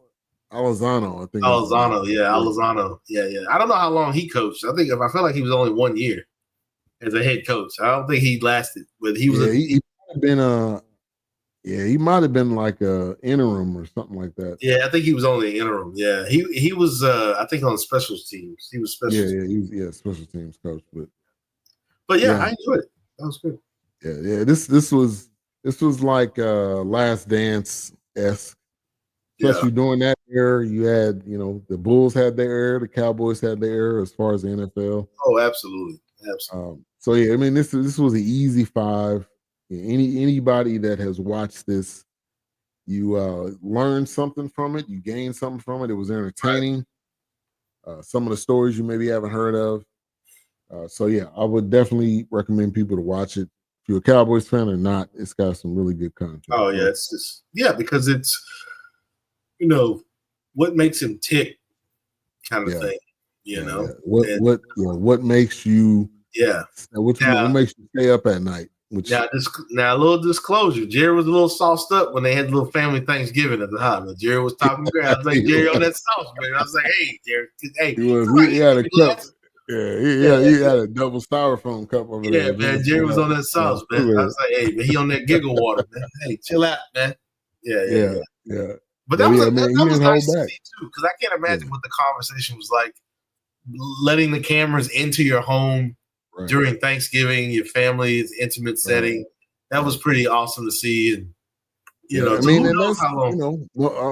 Alazano, I think. Alazano. Yeah. I don't know how long he coached. I felt like he was only 1 year as a head coach. I don't think he lasted, but he was. He might have been like a interim or something like that. Yeah, I think he was only an interim. Yeah, he was. I think on special teams. He was special. He was special teams coach. But yeah, I enjoyed it. That was good. Yeah. This was like Last Dance-esque. Especially during that era, you had, the Bulls had their era, the Cowboys had their era as far as the NFL. Oh, absolutely. So yeah, I mean, this was an easy 5. Anybody that has watched this, you learned something from it, you gained something from it. It was entertaining. Some of the stories you maybe haven't heard of. So yeah, I would definitely recommend people to watch it. If you're a Cowboys fan or not, it's got some really good content. Oh yeah, it's just because it's what makes him tick, kind of thing. What makes you what makes you stay up at night? Now, a little disclosure. Jerry was a little sauced up when they had the little family Thanksgiving at the house. Jerry was talking to I was like, Jerry on that sauce, man. I was like, hey, Jerry, hey. He had a cup. He had a double styrofoam cup over there. Yeah, man. Jerry was on that sauce, man. I was like, hey, man, he on that giggle water, man. Hey, chill out, man. Yeah. But that was nice to see too, because I can't imagine what the conversation was like. Letting the cameras into your home during Thanksgiving, your family's intimate setting. That was pretty awesome to see. And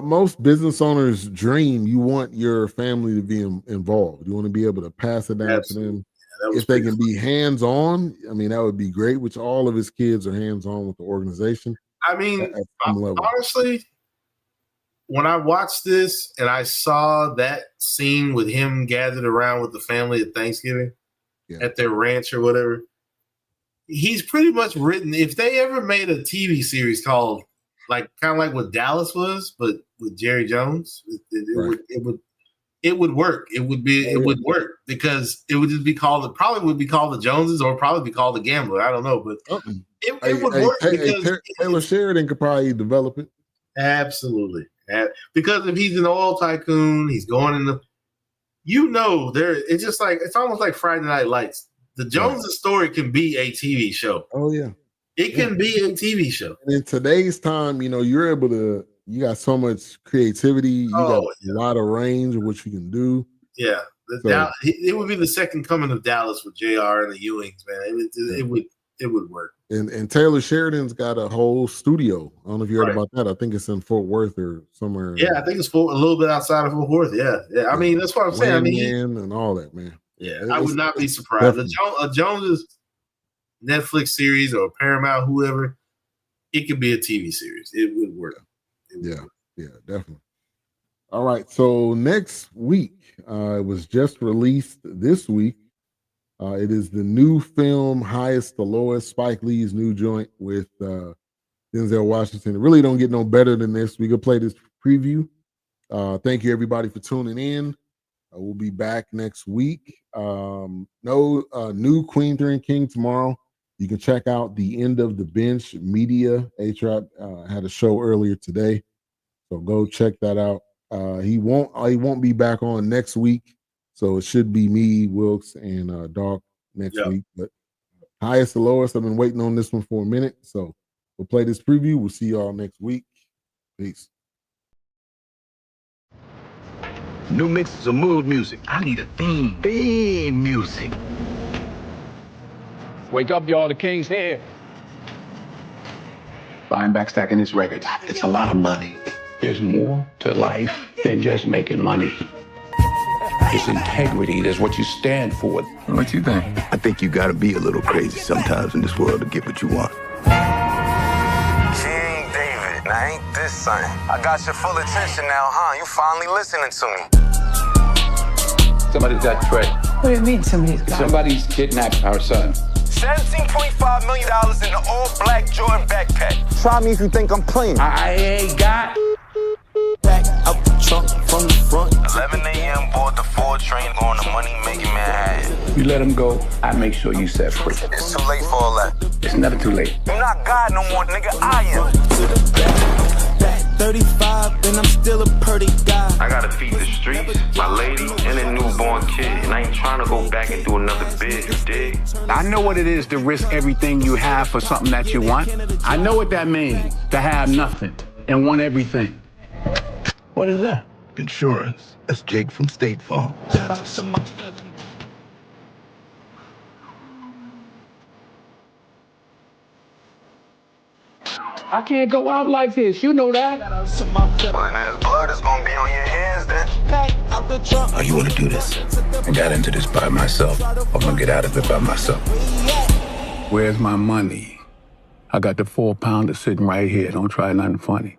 most business owners dream. You want your family to be involved. You want to be able to pass it down to them. If they can be hands-on, I mean, that would be great. Which all of his kids are hands-on with the organization. I mean, honestly, when I watched this and I saw that scene with him gathered around with the family at Thanksgiving at their ranch or whatever, he's pretty much written. If they ever made a TV series called kind of like what Dallas was, but with Jerry Jones, it it would work. It would work because it would just be called. It probably would be called the Joneses, or probably be called the Gambler. I don't know, but it would work because Taylor Sheridan could probably develop it. Absolutely, because if he's an oil tycoon, he's going in the. It's just like it's almost like Friday Night Lights. The Joneses story can be a TV show. Oh yeah, it can be a TV show. And in today's time, you're able to. You got so much creativity. You got a lot of range of what you can do. Yeah, it would be the second coming of Dallas with JR and the Ewings, man. It would work. And Taylor Sheridan's got a whole studio. I don't know if you heard about that. I think it's in Fort Worth or somewhere. Yeah, I think it's a little bit outside of Fort Worth. Yeah. I mean, that's what I'm saying. I mean, and all that, man. Yeah, I would not be surprised. A Joneses Netflix series or Paramount, whoever, it could be a TV series. It would work. Yeah, definitely. All right, so next week, it was just released this week. It is the new film, Highest to Lowest, Spike Lee's new joint with Denzel Washington. It really don't get no better than this. We could play this preview. Thank you, everybody, for tuning in. We'll be back next week. No new Queen 3 and King tomorrow. You can check out the End of the Bench Media. A-Trap had a show earlier today, so go check that out. He won't be back on next week, so it should be me, Wilkes, and Doc next week. But Highest to Lowest, I've been waiting on this one for a minute, so we'll play this preview. We'll see y'all next week. Peace. New mixes of mood music. I need a theme. Theme music. Wake up, y'all. The King's here. Buying back, stacking his records. It's a lot of money. There's more to life than just making money. It's integrity. That's what you stand for. What you think? I think you gotta be a little crazy sometimes in this world to get what you want. King David, now ain't this something? I got your full attention now, huh? You finally listening to me. Somebody's got Trey. What do you mean somebody's got? Somebody's kidnapped our son. $17.5 million in an all-black Jordan backpack. Try me if you think I'm playing. I ain't got back out the trunk from the front. 11 a.m. board the 4 train going to money-making Manhattan. You let him go, I make sure you set free. It's too late for all that. It's never too late. You're not God no more, nigga. I am. 35 and I'm still a pretty guy. I gotta feed the streets, my lady, and a newborn kid. And I ain't trying to go back and do another bid, you dig? I know what it is to risk everything you have for something that you want. I know what that means, to have nothing and want everything. What is that? Insurance. That's Jake from State Farm. I can't go out like this, you know that. Well, his blood is gonna be on your hands then. Oh, you wanna do this? I got into this by myself. I'm gonna get out of it by myself. Where's my money? I got the 4-pounder sitting right here. Don't try nothing funny.